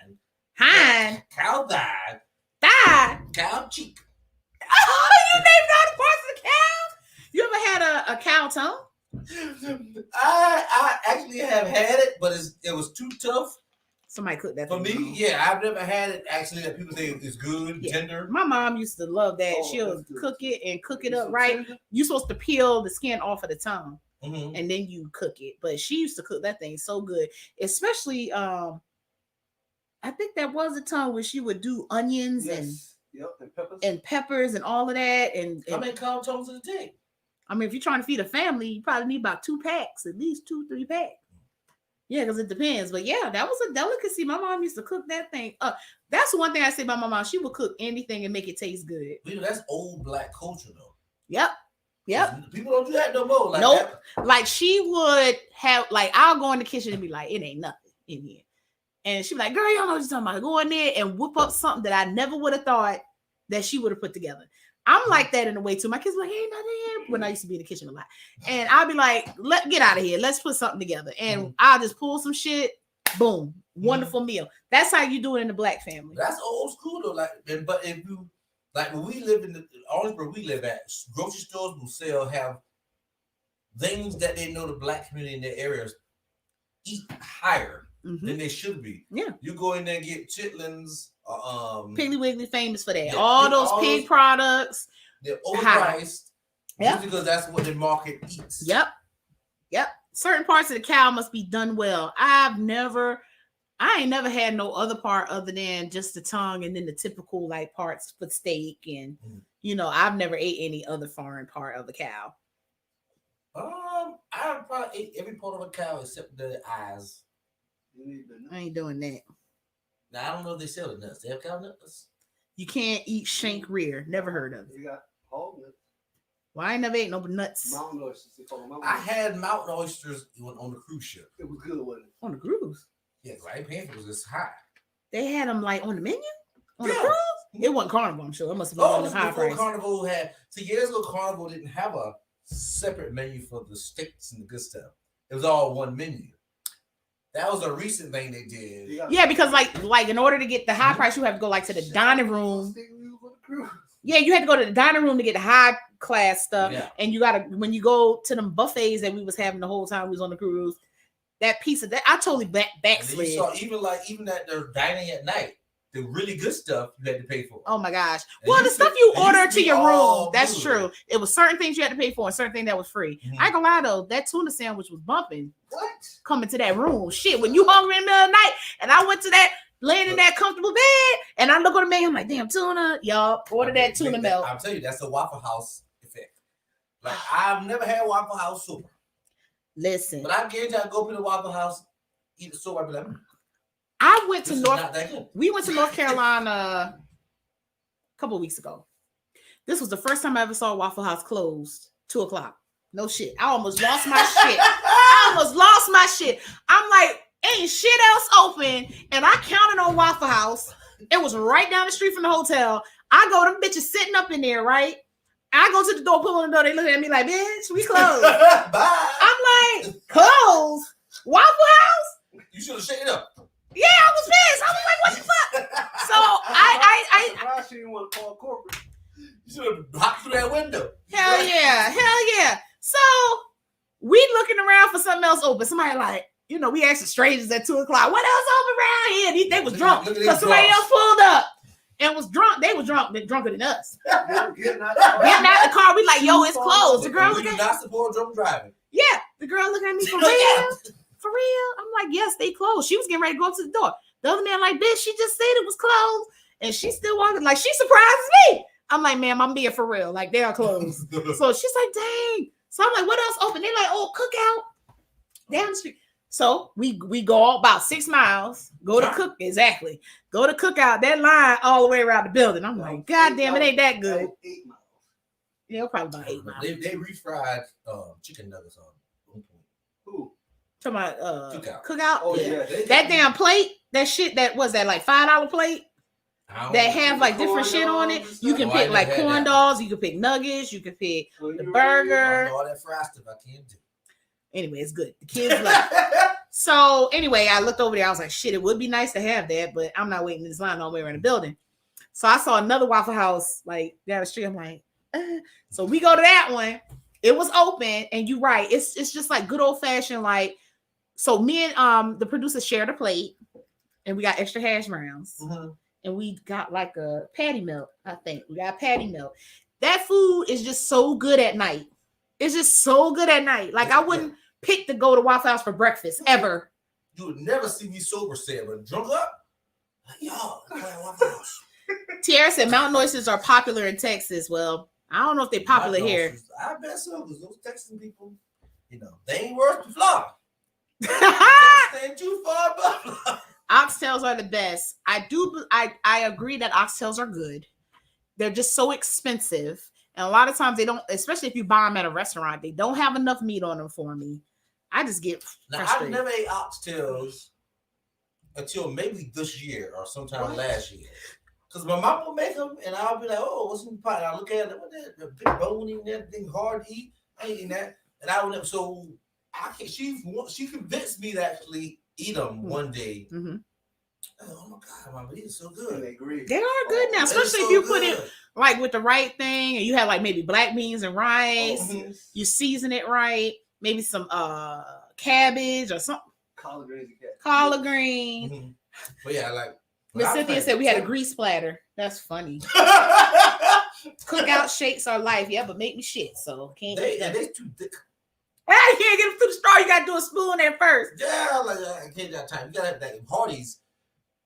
Hind. Cow thigh. Thigh. Cow cheek. Oh, you named all the parts of the cow? You ever had a cow tongue? I actually have had it, but it was too tough. Somebody cooked that for me. wrong. Yeah, I've never had it actually that people say it's good, tender. My mom used to love that. She'll cook it and cook it up right. You're supposed to peel the skin off of the tongue and then you cook it. But she used to cook that thing so good, especially I think that was a tongue where she would do onions and peppers and all of that. And how many cow tongues does it take? I mean, if you're trying to feed a family, you probably need about 2 packs, at least 2-3 packs. Yeah, because it depends. But yeah, that was a delicacy. My mom used to cook that thing. That's one thing I say about my mom. She would cook anything and make it taste good. You know, that's old black culture, though. Yep. People don't do that no more. Like nope. Like she would have, like, I'll go in the kitchen and be like, it ain't nothing in here. And she'd be like, girl, you don't know what you're talking about. Go in there and whip up something that I never would have thought that she would have put together. I'm like that in a way too. My kids are like, hey, nothing here. When I used to be in the kitchen a lot. And I'll be like, get out of here. Let's put something together. And I'll just pull some shit. Boom. Wonderful meal. That's how you do it in the black family. That's old school though. Like, but if you like when we live in the Orangeburg we live at, grocery stores will have things that they know the black community in their areas eat higher. than they should be. Yeah. You go in there and get chitlins. Piggly Wiggly famous for that. Yeah, all all those pig those- products. They're overpriced. Yeah. Just because that's what the market eats. Yep. Certain parts of the cow must be done well. I ain't never had no other part other than just the tongue and then the typical like parts for steak and I've never ate any other foreign part of the cow. I probably ate every part of a cow except the eyes. I ain't doing that. Now I don't know if they sell the nuts. They have cow nuts. You can't eat shank rear. Never heard of it. You got hog nuts. Well, I ain't never ate no nuts Mountain oysters. They call them mountain I oysters. had mountain oysters on the cruise ship. It was good, wasn't it? on the cruise. Yeah, I ain't paying for it because it's high. They had them like on the menu on the Yeah. cruise. It wasn't Carnival, I'm sure. It must have been Oh, one of them high before price. Carnival had. See, years ago, Carnival didn't have a separate menu for the steaks and the good stuff. It was all one menu. That was a recent thing they did. Yeah, because like in order to get the high price, you have to go like to the dining room. Yeah, you had to go to the dining room to get the high class stuff. Yeah. And you gotta when you go to them buffets that we was having the whole time we was on the cruise, that piece of that I totally And then backslid. you saw even that they're dining at night, the really good stuff you had to pay for. Oh my gosh. And Well, you the stuff could- you and you order could to be your all room, that's good. true. It was certain things you had to pay for and certain things that was free. Mhm. I ain't gonna lie though, that tuna sandwich was bumping What? coming to that room. Shit, when you hungry in the middle of the night and I went to that laying in that comfortable bed and I look on the menu, I'm like, damn, tuna, y'all order that tuna melt. I'll tell you, that's the Waffle House effect. Like I've never had Waffle House soup, Listen, but I guarantee I go to the Waffle House, eat the soup, I be like, I went this to is North not that good. We went to North Carolina a couple of weeks ago. This was the first time I ever saw Waffle House closed 2:00. No shit. I almost lost my shit. I almost lost my shit. I'm like, ain't shit else open. And I counted on Waffle House. It was right down the street from the hotel. I go, them bitches sitting up in there, right? I go to the door, pull on the door. They look at me like, bitch, we closed. Bye. I'm like, closed? Waffle House? You should have shaken it up. Yeah, I was pissed. I was like, what the fuck? So I Surprised she didn't want to call corporate. You should have hopped through that window. hell yeah. So we looking around for something else open. Somebody like, we asked the strangers at 2:00. What else open around here? They was drunk Look at because these somebody drunks. else pulled up and was drunk. They was drunk. They're drunker than us. Getting out the car. Getting out the car, we like, yo, it's closed. The girl we looking do not support drunk driving. yeah, the girl looking at me for Look real. at it. For real? I'm like, yes, they closed. She was getting ready to go up to the door. The other man like, bitch, she just said it was closed. And she still walking. Like, she surprises me. I'm like, ma'am, I'm being for real. Like, they are closed. So she's like, dang. So I'm like, what else open? They like, oh, cookout down the street. So we go about 6 miles, go to cook. Exactly. Go to cookout. That line all the way around the building. I'm like, God damn, it ain't that good. 8 miles. Yeah, probably about 8 miles. They refried chicken nuggets on one point. Who? Talking about Cookout. cookout. Oh, Yeah. yeah. That damn plate, that shit, that was that like $5 plate I don't that know. have like different Corn shit on it. dogs You and can stuff? pick Oh, I like never had corn that. dogs, you can pick nuggets, you can pick So the you burger. I don't know all that fried stuff I can't do. Anyway, it's good. The kids love it. So anyway, I looked over there. I was like, shit, it would be nice to have that, but I'm not waiting in this line all the way around the building. So I saw another Waffle House like down the street. I'm like, so we go to that one. It was open, and you're right. It's just like good old fashioned like. So me and the producer shared a plate, and we got extra hash browns, Mhm. and we got like a patty melt. I think we got patty melt. That food is just so good at night. It's just so good at night. Like I wouldn't pick to go to Waffle House for breakfast ever. You would never see me sober say, but drunk up, like, y'all, let's go to Waffle House. Tiara said mountain oysters are popular in Texas. Well, I don't know if they're popular My here. noses, I bet so, because those Texan people, they ain't worth the Florida. They ain't too far above Florida. Oxtails are the best. I agree that oxtails are good. They're just so expensive. And a lot of times they don't, especially if you buy them at a restaurant, they don't have enough meat on them for me. I just get Now, I frustrated. never ate oxtails until maybe this year or sometime last year. Because my mom will make them, and I'll be like, oh, what's in the pot? And I look at it, what that, the big bone in that thing, hard to eat. I ain't eating that. And I would never, so I can, she convinced me to actually eat them one day. Mhm. Oh my God, Mama, these are so And good. they agree. They are good now, They're especially so if you put good. it like with the right thing and you have like maybe black beans and rice. Mhm. You season it right, maybe some cabbage or something. Collard greens and ketchup. collard green. Mhm. But yeah, like. Miss Cynthia said we had a grease splatter. That's funny. Cookout shakes are life. Yeah, but make me shit. So can't. They too thick. I can't get them through the straw. You gotta do a spoon at first. Yeah, like I can't that time. You gotta have that Hardee's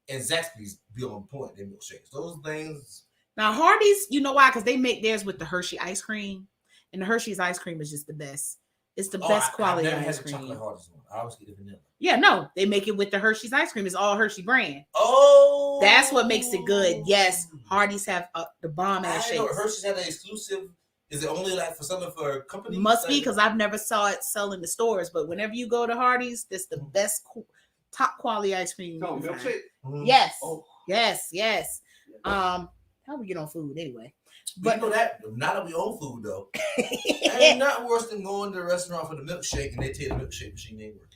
and Zaxby's be on point. They milkshakes. Those things. Now Hardee's, you know why? Because they make theirs with the Hershey ice cream, and the Hershey's ice cream is just the best. It's the best quality I've never ice had the cream. chocolate Hardee's one. I always get the vanilla. Yeah, no, they make it with the Hershey's ice cream. It's all Hershey brand. Oh, That's what makes it good. Yes, Hardee's have the bomb ass I know shakes. Hershey's had an exclusive. Is it only like for something for a company? Must be Like- because I've never saw it sell in the stores. But whenever you go to Hardee's, that's the best, top quality ice cream. No, you can find. milkshake. Mhm. Yes, Oh. yes. How we get on food anyway? But But you know that now that we own food though, ain't nothing worse than going to the restaurant for the milkshake and they tell you the milkshake machine ain't working.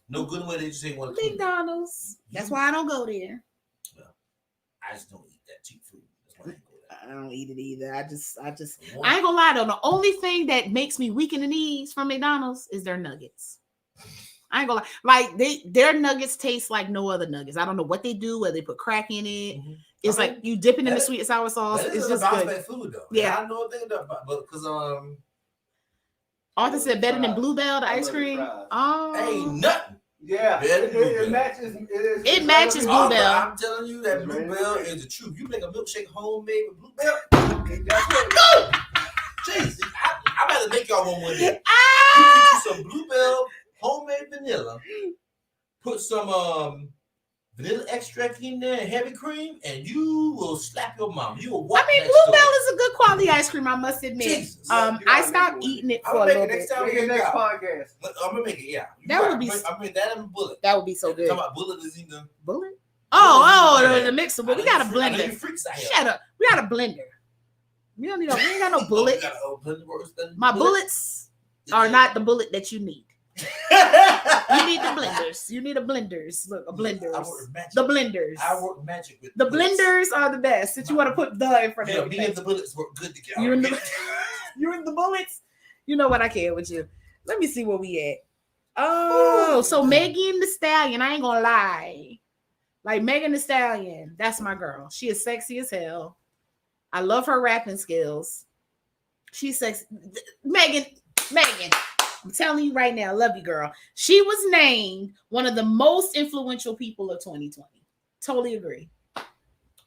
No good way they just ain't want to. McDonald's. That's why I don't go there. I just don't eat that cheap food. That's why I ain't go there. I don't eat it either. I just. One. I ain't gonna lie though. The only thing that makes me weak in the knees from McDonald's is their nuggets. I ain't gonna lie. Like their nuggets taste like no other nuggets. I don't know what they do, whether they put crack in it. Mhm. It's I mean, like you dip it in the that- sweet and sour sauce. That It's is just a good. bad food though. Yeah. I know a thing about, but because Arthur said better than Bluebell, the I ice love the cream. fries. Oh, ain't nothing. Yeah, Better it Bluebell. matches. It matches Oh, but Bluebell. I'm telling you that It's very Bluebell good. is the truth. You make a milkshake homemade with Bluebell. That's Jeez, I better make y'all one day. Ah! You get you some Bluebell homemade vanilla. Put some vanilla extract in there and heavy cream, and you will slap your mom. You will walk. I mean, next Bluebell door. is a good quality ice cream, I must admit. Jesus. you I gotta stopped make it eating it I'm for a gonna make little it next bit. time we Make it get next out. podcast. I'm gonna make it. Yeah, That would be I mean that and bullet. That would be so good. Talking about bullet is either. Bullet? Oh, Yeah. the mixer. But we I know got a you freak- I know blender. you freaks out here. Shut up. We got a blender. We don't need we ain't got no Oh, bullet. you got a blender worse than My bullet? bullets are not the bullet that you need. You need the blenders. You need a blenders. Look, a I blenders. work with magic. The blenders. I work magic with The bullets. blenders are the best. Since you want to put the in front of Yeah, me everything. and the bullets work good together. You and the you and the bullets. You know what I care with you. Let me see where we at. Oh, so Megan Thee Stallion. I ain't gonna lie. Like Megan Thee Stallion, that's my girl. She is sexy as hell. I love her rapping skills. She's sexy. Megan. I'm telling you right now, I love you, girl. She was named one of the most influential people of 2020. Totally agree.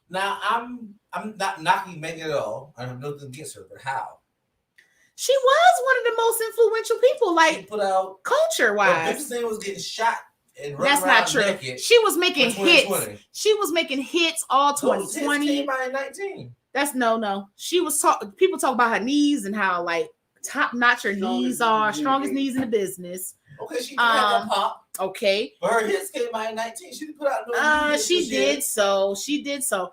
Now I'm not knocking Megan at all. I have nothing against her, but how? She was one of the most influential people, She like put out culture her wise. biggest thing was getting shot and running That's around not true. naked She was making for hits. 2020. She was making hits all Those hits 2020. came out in 19. That's no. She was people talk about her knees and how like top notch her knees are, strongest knees in the business. Okay, she had that pop, Okay. but her hits came out in 19. She didn't put out no new hits She this year. did so. She did so.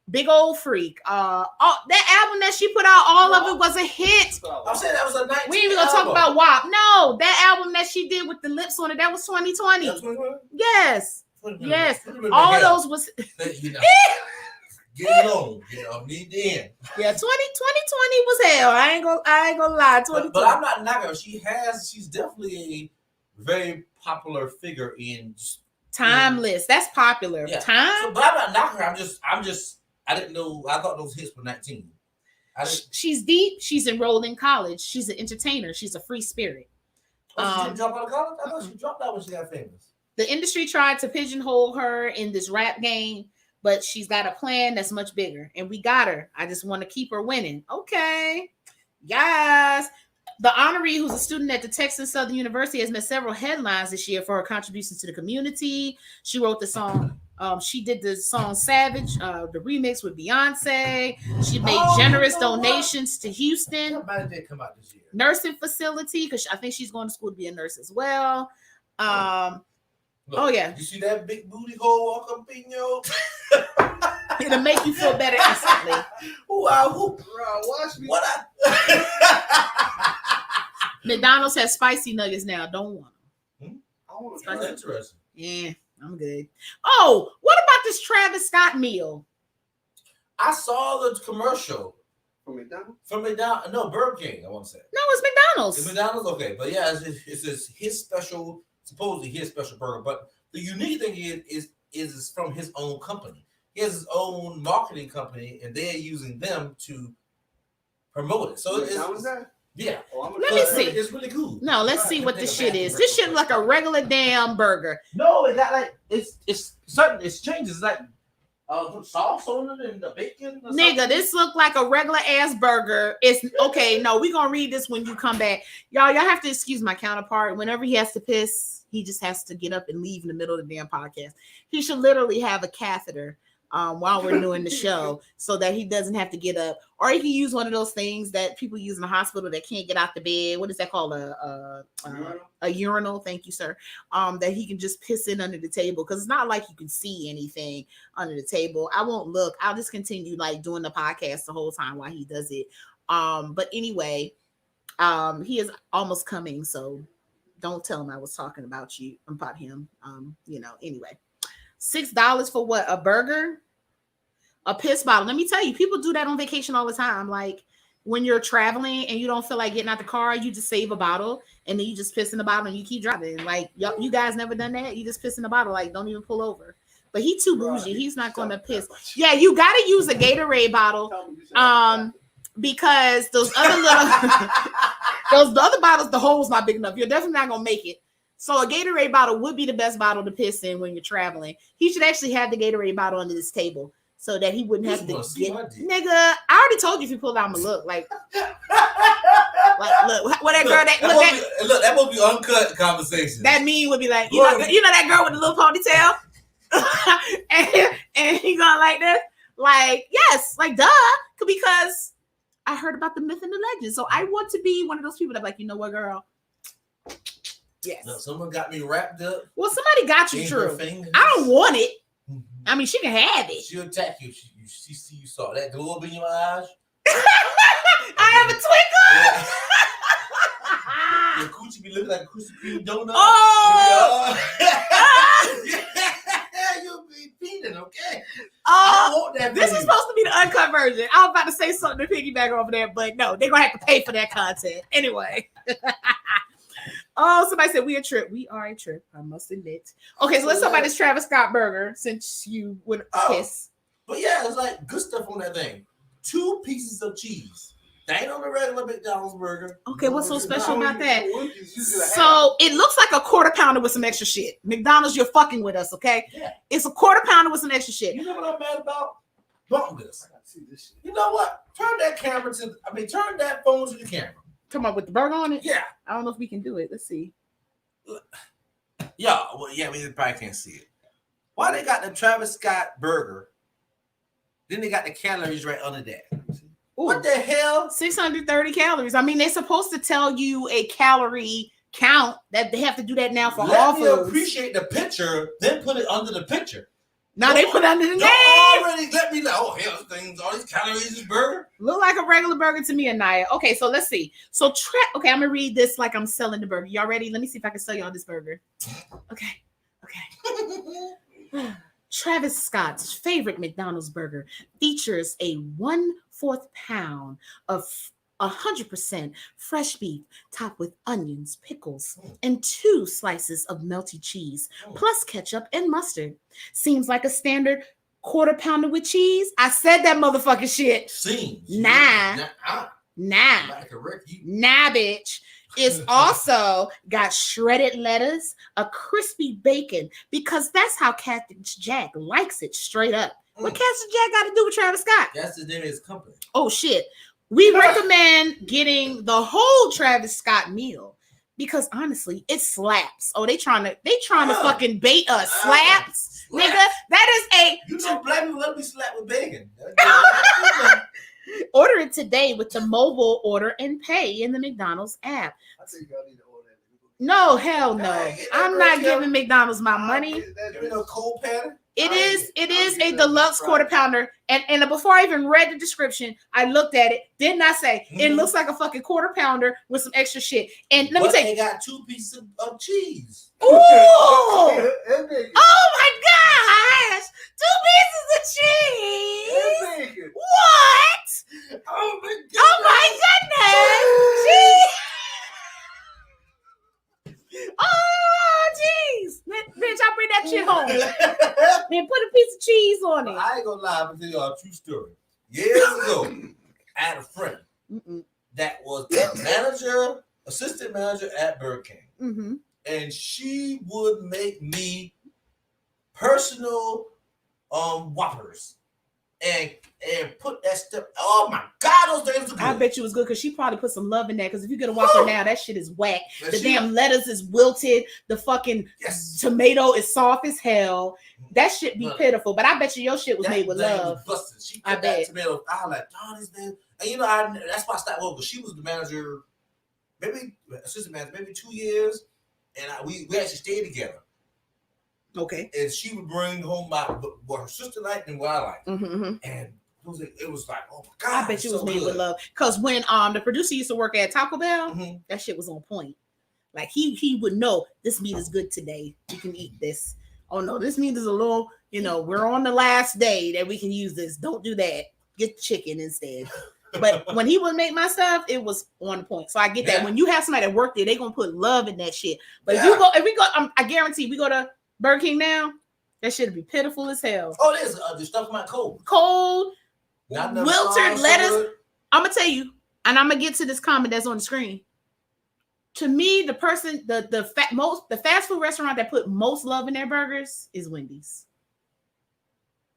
Big old freak. That album that she put out, all of it was a hit. I'm saying that was a 19. We ain't even gonna talk about WAP. No, that album that she did with the lips on it, that was 2020. That's 2020? Yes. Wait a minute. Yes. Wait a minute. All Yeah. those was You know, get along. You know, need the end. yeah, 2020 was hell. I ain't gonna lie. 2020. But I'm not knocking her. She's definitely a very popular figure in. Timeless. That's popular. Yeah. Time. So, but I'm not knocking her. I'm just. I didn't know. I thought those hits were 19. I didn't. She's deep. She's enrolled in college. She's an entertainer. She's a free spirit. Oh, she didn't drop out of college. I thought she dropped out when she got famous. The industry tried to pigeonhole her in this rap game, but she's got a plan that's much bigger, and we got her. I just want to keep her winning. Okay. Yes. The honoree, who's a student at the Texas Southern University, has met several headlines this year for her contributions to the community. She wrote the song. She did the song Savage, the remix with Beyonce. She made generous donations to Houston Somebody did come out this year. nursing facility because I think she's going to school to be a nurse as well. Look, Oh, yeah. You see that big booty hole walk up in your? It'll make you feel better instantly. Wow. Bro, watch me. What I? McDonald's has spicy nuggets now. Don't want them. I want to That's try. Interesting. Yeah, I'm good. Oh, what about this Travis Scott meal? I saw the commercial From McDonald's? from McDonald's. No, Burger King. I want to say. No, it's McDonald's. It's McDonald's, okay, but yeah, it's his special supposedly his special burger. But the unique thing is from his own company. He has his own marketing company, and they're using them to promote it. So it's yeah. Let me see. It's really cool. No, let's see what this shit is. This shit look like a regular damn burger. No, it got like it's certain. It's changes. It's like sauce on it and the bacon. Nigga, this look like a regular ass burger. It's okay. No, we gonna read this when you come back. Y'all have to excuse my counterpart. Whenever he has to piss, he just has to get up and leave in the middle of the damn podcast. He should literally have a catheter while we're doing the show so that he doesn't have to get up. Or he can use one of those things that people use in the hospital that can't get out the bed. What is that called? A urinal. Thank you, sir. That he can just piss in under the table, because it's not like you can see anything under the table. I won't look. I'll just continue like doing the podcast the whole time while he does it. But anyway, he is almost coming, so don't tell him I was talking about him. Anyway. $6 for what? A burger? A piss bottle. Let me tell you, people do that on vacation all the time. Like when you're traveling and you don't feel like getting out the car, you just save a bottle and then you just piss in the bottle and you keep driving. Like you guys never done that? You just piss in the bottle, like don't even pull over. But he too bougie. He's not going to piss. Yeah, you got to use a Gatorade bottle. Because those other little the other bottles, the hole's not big enough. You're definitely not going to make it. So a Gatorade bottle would be the best bottle to piss in when you're traveling. He should actually have the Gatorade bottle under this table so that he wouldn't have to get. Nigga, I already told you if you pulled out, I'ma look like look what that girl that must be uncut conversation. That meme would be like, you know that girl with the little ponytail, and he going like this, like yes, like duh, because I heard about the myth and the legend. So I want to be one of those people that like, you know what, girl. Yes. No, someone got me wrapped up. Well, somebody got you, true. I don't want it. Mm-hmm. I mean, she can have it. She'll attack you. She see you saw that glow up in your eyes. I have a twinkle. Yeah. Your coochie be looking like a Krispy Kreme donut. Oh. You'll be peeing, okay? I want that. This is supposed to be the uncut version. I was about to say something to piggyback over there, but no, they're gonna have to pay for that content anyway. Oh, somebody said we a trip. We are a trip, I must admit. Okay, so let's talk about this Travis Scott burger since you would kiss. But yeah, it's like good stuff on that thing. 2 pieces of cheese. That ain't on the regular McDonald's burger. Okay, what's so special about that? So it looks like a quarter pounder with some extra shit. McDonald's, you're fucking with us, okay? Yeah. It's a quarter pounder with some extra shit. You know what I'm mad about? Bump this. I gotta see this shit. You know what? Turn that phone to the camera. Talking about with the burger on it? Yeah. I don't know if we can do it. Let's see. Yeah, we probably can't see it. Why they got the Travis Scott burger? Then they got the calories right under that. Ooh, what the hell? 630 calories. I mean, they're supposed to tell you a calorie count. That they have to do that now for all foods. Let me appreciate the picture, then put it under the picture. Now they put under the name. Already let me know. Oh hell, all these calories in this burger. Look like a regular burger to me, Anaya. Okay, so let's see. So okay, I'm gonna read this like I'm selling the burger. Y'all ready? Let me see if I can sell y'all this burger. Okay. Travis Scott's favorite McDonald's burger features a 1/4 pound of 100% fresh beef topped with onions, pickles, and 2 slices of melty cheese, plus ketchup and mustard. Seems like a standard quarter pounder with cheese. I said that motherfucking shit. Seems. Nah, bitch. It's also got shredded lettuce, a crispy bacon, because that's how Cactus Jack likes it, straight up. What Cactus Jack got to do with Travis Scott? That's the name of his company. Oh, shit. We recommend getting the whole Travis Scott meal because honestly, it slaps. Oh, they trying to fucking bait us. Slaps. Nigga. That is black people let me slap with bacon. Order it today with the mobile order and pay in the McDonald's app. I think y'all need to order that. No, hell no. I'm not giving McDonald's my money. You know, cold pattern. It is a deluxe quarter pounder. And before I even read the description, I looked at it. Didn't I say it looks like a fucking quarter pounder with some extra shit? And let me tell you, they got 2 pieces of cheese. Ooh! Oh my gosh! 2 pieces of cheese. What? Oh my goodness! Oh my goodness! Cheese. Oh, and put a piece of cheese on But it. I ain't gonna lie, I'm gonna tell y'all a true story. Years ago, I had a friend that was the assistant manager at Burger King. Mm-hmm. And she would make me personal Whoppers and put that stuff. Oh my God, those things are good. I bet you it was good because she probably put some love in that. Because if you get a Whopper now, that shit is whack. And The she- damn lettuce is wilted. The fucking Yes. tomato is soft as hell. That shit be Right. pitiful. But I bet you your shit was that made with thing love. was busted. She I put that bet. tomato. I was like, oh, this man. And you know, that's why I stopped over. She was the manager, maybe assistant manager, maybe 2 years, and we actually stayed together. Okay. And she would bring home what her sister liked and what I liked, Mm-hmm. and it was like, oh my God, I bet it's you it was so made good. with love. Because when the producer used to work at Taco Bell, Mhm. that shit was on point. Like he would know this meat is good today. We can eat this. Oh no, this meat is a little, we're on the last day that we can use this. Don't do that. Get chicken instead. But when he would make my stuff, it was on point. So I get that. Yeah. When you have somebody that work there, they gonna put love in that shit. But Yeah. if we go, I guarantee we go to Burger King now, that shit'll be pitiful as hell. Oh, there's the stuff in my cold. Cold, Not enough wilted sauce, lettuce. good. I'm gonna tell you, and I'm gonna get to this comment that's on the screen. To me, the person, the fast food restaurant that put most love in their burgers is Wendy's.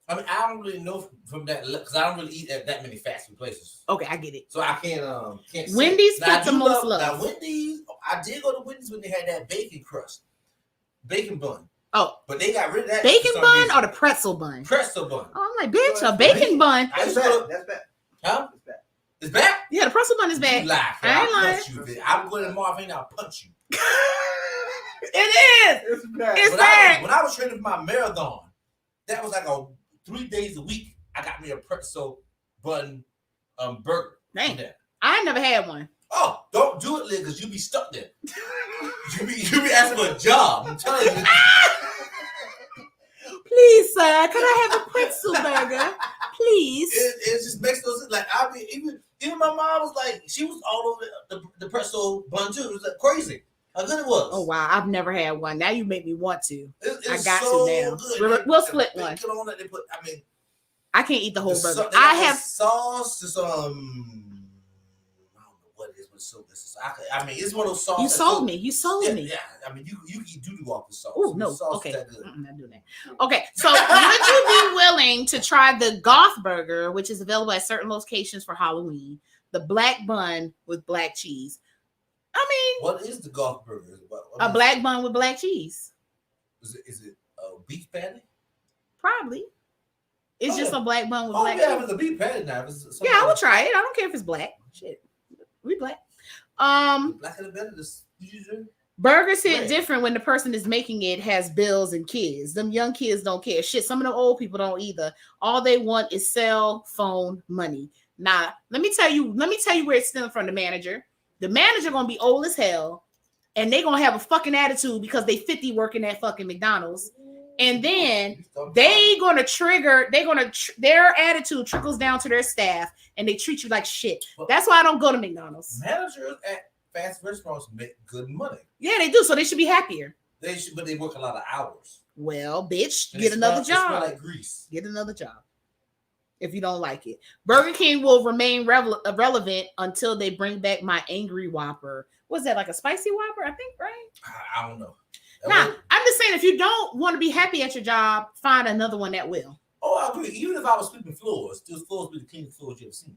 I mean, I don't really know from that because I don't really eat at that many fast food places, Okay, I get it. so I can't say. Wendy's Now, I put the do most love. Now, Wendy's, I did go to Wendy's when they had that bacon bun. Oh, But they got rid of that. bacon for some bun reason. or the pretzel bun? Pretzel bun. Oh, I'm like, bitch, a bacon bun. I used That's to bad. go, That's bad. huh? That's bad. It's back? Yeah, the pretzel bun is You bad. lie, I ain't I'll lying. punch you. Bitch. I'm going to Marvin, I'll punch you. It is. It's bad. It's When bad. I was training for my marathon, that was like 3 days a week. I got me a pretzel bun burger. Dang. Yeah. I ain't never had one. Oh, don't do it, Liz, because you be stuck there. you be asking for a job. I'm telling you. Please, sir, can I have a pretzel burger? Please. It just makes no sense. Like I mean, even my mom was like, she was all over the pretzel bun too. It was like crazy. How good it was. Oh wow, I've never had one. Now you make me want to. It's I got so to now. good. We'll split The one. bacon on it, they put. I mean, I can't eat the whole the burger. they I got have. this sauce. It's I don't know what it is, but it's so good. I mean, it's one of those sauces. You sold me. You sold me. Yeah. I mean, you can eat doo-doo off the sauce. Oh The no. sauce Okay. is that good. I'm not doing that. Okay. So would you be willing to try the Goth burger, which is available at certain locations for Halloween? The black bun with black cheese. I mean, What is the golf burger? a black bun with black cheese. Is it a beef patty? Probably. It's Oh, just yeah. a black bun with Oh black yeah, cheese. if it's a beef patty now. If it's Yeah, I would try it. I don't care if it's black. Shit. We black. Black and better. Burgers hit Right. different when the person is making it has bills and kids. Them young kids don't care. Shit, some of the old people don't either. All they want is cell phone money. Nah, let me tell you where it's stemming from the manager. The manager gonna be old as hell, and they gonna have a fucking attitude because they 50 working at fucking McDonald's. And then their attitude trickles down to their staff and they treat you like shit. That's why I don't go to McDonald's. Managers at fast restaurants make good money. Yeah, they do. So they should be happier. They should, but they work a lot of hours. Well, bitch, And get it another smell- It smell job. like grease. Get another job. If you don't like it. Burger King will remain relevant until they bring back my angry Whopper. Was that like a spicy Whopper? I think, right? I don't know. Nah, I'm just saying if you don't want to be happy at your job, find another one that will. Oh, I agree. Even if I was sweeping floors, those floors be the cleanest floors you ever seen.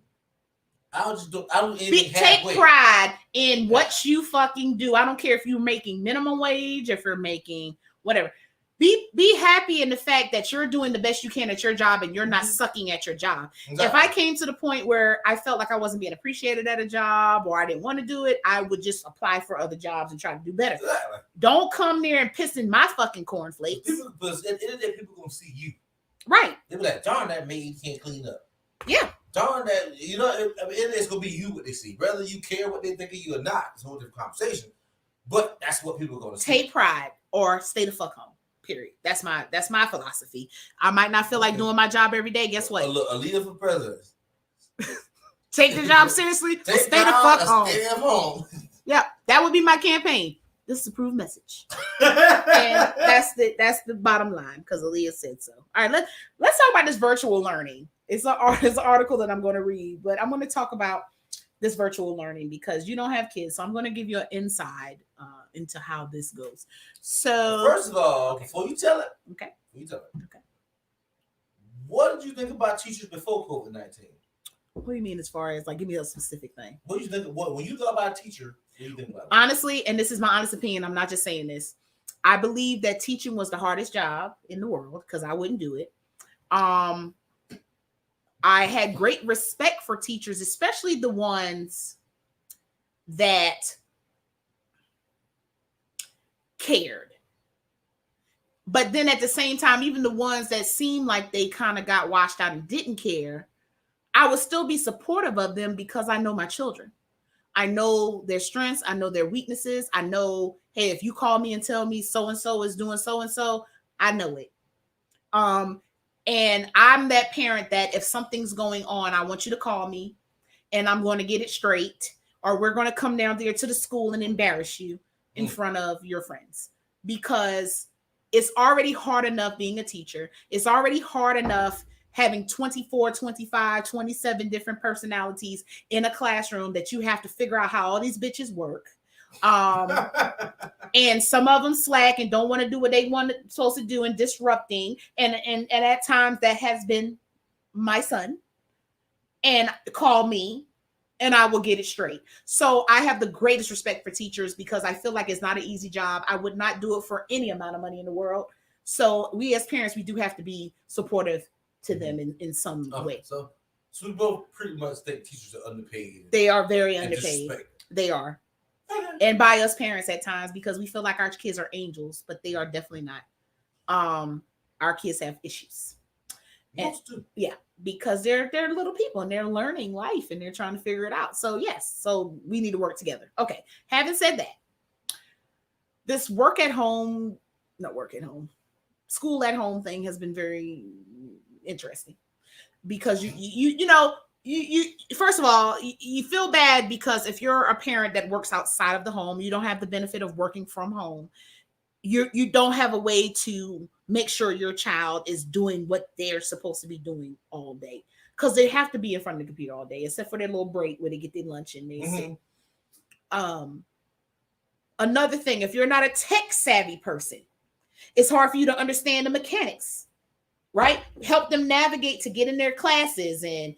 I don't even Take halfway. pride in what you fucking do. I don't care if you're making minimum wage, if you're making whatever. Be happy in the fact that you're doing the best you can at your job and you're not sucking at your job. Exactly. If I came to the point where I felt like I wasn't being appreciated at a job or I didn't want to do it, I would just apply for other jobs and try to do better. Exactly. Don't come there and piss in my fucking cornflakes. People, but at the end of the day, people gonna see you. Right. They be like, darn, that maid can't clean up. Yeah. Darn that, I mean, it's gonna be you what they see. Whether you care what they think of you or not, it's a whole different conversation. But that's what people are gonna see. Take pride or stay the fuck home. Period. That's my philosophy. I might not feel like doing my job every day. Guess what? A leader for president. Take the job seriously. Stay the fuck home. Stay at home. Yeah, that would be my campaign. This is a proof message. And that's the bottom line because Aaliyah said so. All right, let's talk about this virtual learning. It's an article that I'm going to read, but I'm going to talk about this virtual learning because you don't have kids, so I'm going to give you an insight into how this goes. So first of all, before you tell it, what did you think about teachers before COVID-19? What do you mean as far as like give me a specific thing? What do you think? When you thought about a teacher, what do you think about it? Honestly, and this is my honest opinion, I'm not just saying this. I believe that teaching was the hardest job in the world because I wouldn't do it. I had great respect for teachers, especially the ones that cared. But then at the same time, even the ones that seemed like they kind of got washed out and didn't care, I would still be supportive of them because I know my children. I know their strengths. I know their weaknesses. I know, hey, if you call me and tell me so-and-so is doing so-and-so, I know it. And I'm that parent that if something's going on, I want you to call me and I'm going to get it straight, or we're going to come down there to the school and embarrass you in front of your friends, because it's already hard enough being a teacher. It's already hard enough having 24, 25, 27 different personalities in a classroom that you have to figure out how all these bitches work. And some of them slack and don't want to do what they supposed to do and disrupting. And at times that has been my son. And call me and I will get it straight. So I have the greatest respect for teachers because I feel like it's not an easy job. I would not do it for any amount of money in the world. So we as parents, we do have to be supportive to them in some way. So we both pretty much think teachers are underpaid. They are very underpaid. They are. And by us parents at times, because we feel like our kids are angels, but they are definitely not. Our kids have issues. Most do. Yeah, because they're little people and they're learning life and they're trying to figure it out. So yes, so we need to work together. Okay. Having said that, this school at home thing has been very interesting because you first of all, you feel bad because if you're a parent that works outside of the home, you don't have the benefit of working from home. You don't have a way to make sure your child is doing what they're supposed to be doing all day, because they have to be in front of the computer all day, except for their little break where they get their lunch and they sit. Another thing, if you're not a tech savvy person, it's hard for you to understand the mechanics, right? Help them navigate to get in their classes and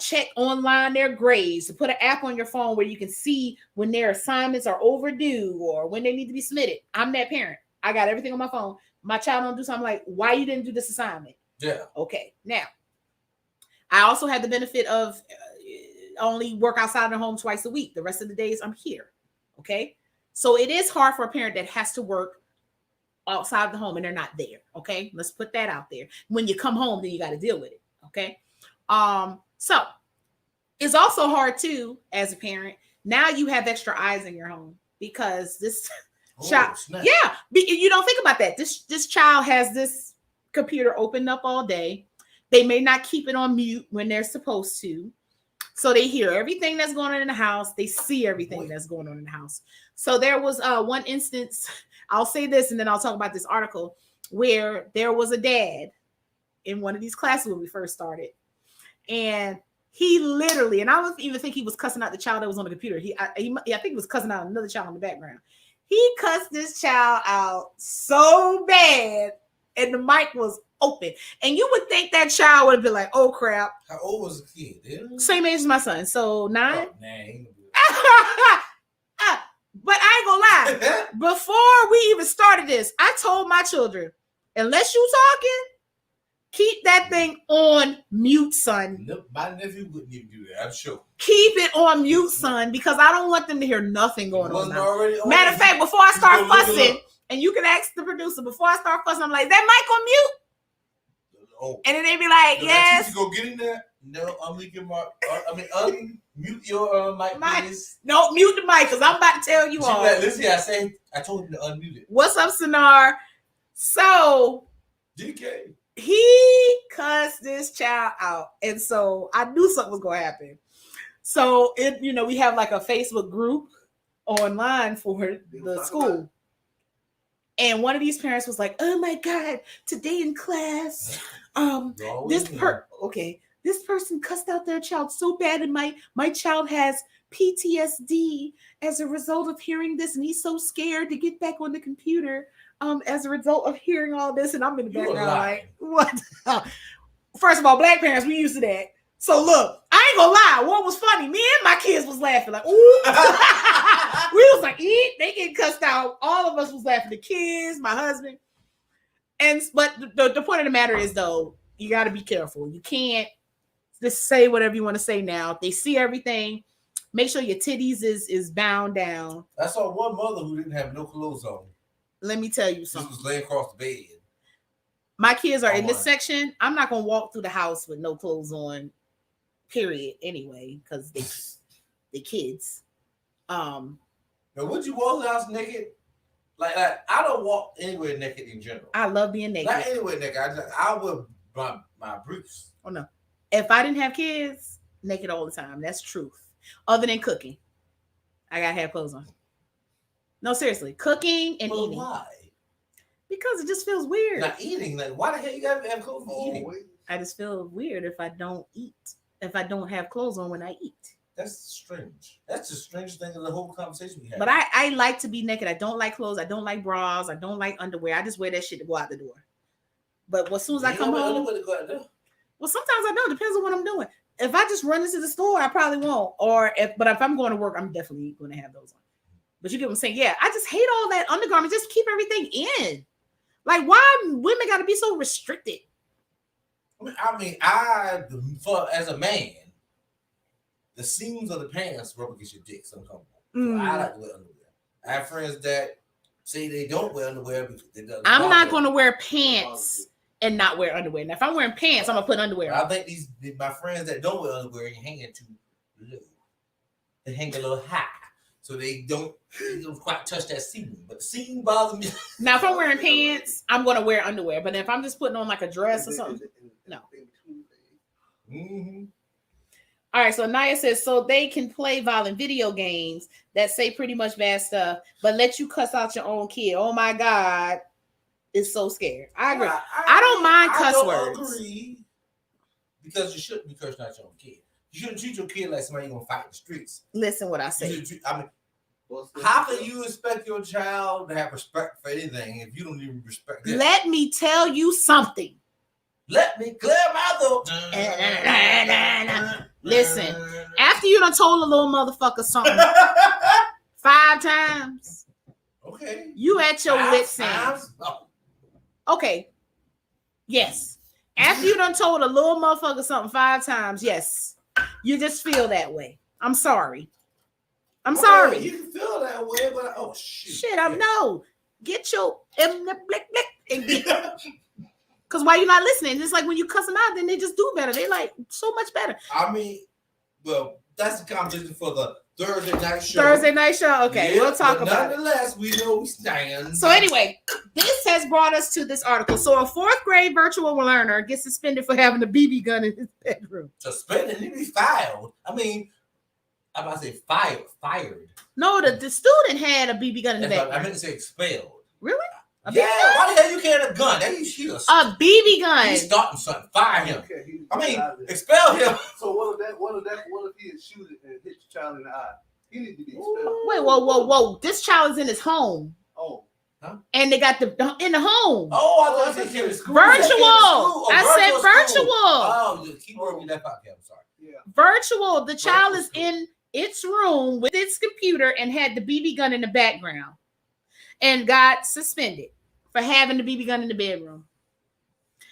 check online their grades, to put an app on your phone where you can see when their assignments are overdue or when they need to be submitted. I'm that parent. I got everything on my phone. My child don't do something, like, why you didn't do this assignment? Yeah. Okay. Now, I also have the benefit of only work outside the home twice a week. The rest of the days I'm here. Okay. So it is hard for a parent that has to work outside the home and they're not there. Okay. Let's put that out there. When you come home, then you got to deal with it. Okay. So it's also hard too, as a parent. Now you have extra eyes in your home because this child, you don't think about that. This child has this computer opened up all day. They may not keep it on mute when they're supposed to. So they hear everything that's going on in the house. They see everything that's going on in the house. So there was one instance, I'll say this and then I'll talk about this article, where there was a dad in one of these classes when we first started. And he literally, and I don't even think he was cussing out the child that was on the computer. I think he was cussing out another child in the background. He cussed this child out so bad, and the mic was open. And you would think that child would have been like, "Oh crap!" How old was the kid? Same age as my son, so 9. Oh, nah, but I ain't gonna lie. Before we even started this, I told my children, unless you talking, keep that thing on mute, son. My nephew wouldn't even do that, I'm sure. Keep it on mute, son, because I don't want them to hear nothing going on now. Matter of fact, before I start fussing, and you can ask the producer, before I start fussing, I'm like, is that mic on mute? Oh. And then they be like, yes. You go get in there. No, unmute your mic, please. No, mute the mic, because I'm about to tell you all. Like, listen, I told him to unmute it. What's up, Sonar? So, DK. he cussed this child out. And so I knew something was going to happen. So, we have like a Facebook group online for the school. And one of these parents was like, "Oh my God, today in class, this person cussed out their child so bad, and my child has PTSD as a result of hearing this, and he's so scared to get back on the computer as a result of hearing all this." And I'm in the background like, what? First of all, black parents, we used to that. So look, I ain't gonna lie. What was funny? Me and my kids was laughing like, ooh. We was like, eat. They get cussed out. All of us was laughing. The kids, my husband. But the point of the matter is, though, you got to be careful. You can't just say whatever you want to say now. They see everything. Make sure your titties is bound down. I saw one mother who didn't have no clothes on. Let me tell you She something. was laying across the bed. My kids are in this section. I'm not gonna walk through the house with no clothes on. Period. Anyway, because they kids. Now, would you walk the house naked? Like I don't walk anywhere naked in general. I love being naked. Not anywhere naked. I wear my briefs. Oh no. If I didn't have kids, naked all the time. That's truth. Other than cooking, I gotta have clothes on. No, seriously, cooking and eating. Why? Because it just feels weird. Not eating. Like, why the hell you gotta have clothes for eating? I just feel weird if I don't eat. If I don't have clothes on when I eat. That's strange. That's the strangest thing in the whole conversation we had. But I like to be naked. I don't like clothes. I don't like bras. I don't like underwear. I just wear that shit to go out the door. But as soon as I come home, well, sometimes I don't. Depends on what I'm doing. If I just run into the store, I probably won't. But if I'm going to work, I'm definitely going to have those on. But you get what I'm saying? Yeah, I just hate all that undergarment. Just keep everything in. Like, why women got to be so restricted? As a man, the seams of the pants rub against your dick. So I like to wear underwear. I have friends that say they don't wear underwear because it doesn't. I'm not going to wear pants and not wear underwear. Now, if I'm wearing pants, I'm going to put underwear on. I think my friends that don't wear underwear hang too low. They hang a little high. So they don't quite touch that seam. But the seam bothers me. Now, if I'm wearing pants, I'm going to wear underwear. But if I'm just putting on like a dress or something, no. Mm-hmm. All right, so Naya says, so they can play violent video games that say pretty much bad stuff, but let you cuss out your own kid. Oh my God, it's so scared. I agree. I don't mind cuss words. I agree because you shouldn't be cursing out your own kid. You shouldn't treat your kid like somebody you're gonna fight in the streets. Listen, what I say. How can you expect your child to have respect for anything if you don't even respect them? Let me tell you something. Let me clear my throat. Listen, after you done told a little motherfucker something 5 times, okay, you at your wits' end. Okay, yes. After you done told a little motherfucker something 5 times, yes, you just feel that way. I'm sorry. I'm sorry. You can feel that way, but oh shit. Shit, I know. Get your and get. Because why you not listening? It's like when you cuss them out, then they just do better. They like so much better. I mean, well, that's the competition for the Thursday night show. Thursday night show. Okay, yeah, we'll talk about it. Nonetheless, we know we stand. So anyway, this has brought us to this article. So a 4th grade virtual learner gets suspended for having a BB gun in his bedroom. Suspended? He be filed. I mean, I'm about to say fired. No, the student had a BB gun in the bedroom. I meant to say expelled. Really? Yeah, why the hell you carrying a gun? That is shoot a BB gun. He's starting something. Fire him. Okay, I mean, expel him. So what if he is shooting and hit the child in the eye? He needs to be expelled. Wait, whoa. This child is in his home. Oh. Huh? And they got in the home. Oh, I thought they came to school. Virtual. I said virtual. Oh, the keyword you left out. Okay, I'm sorry. Yeah. Virtual. The child is in its room with its computer and had the BB gun in the background and got suspended for having the BB gun in the bedroom.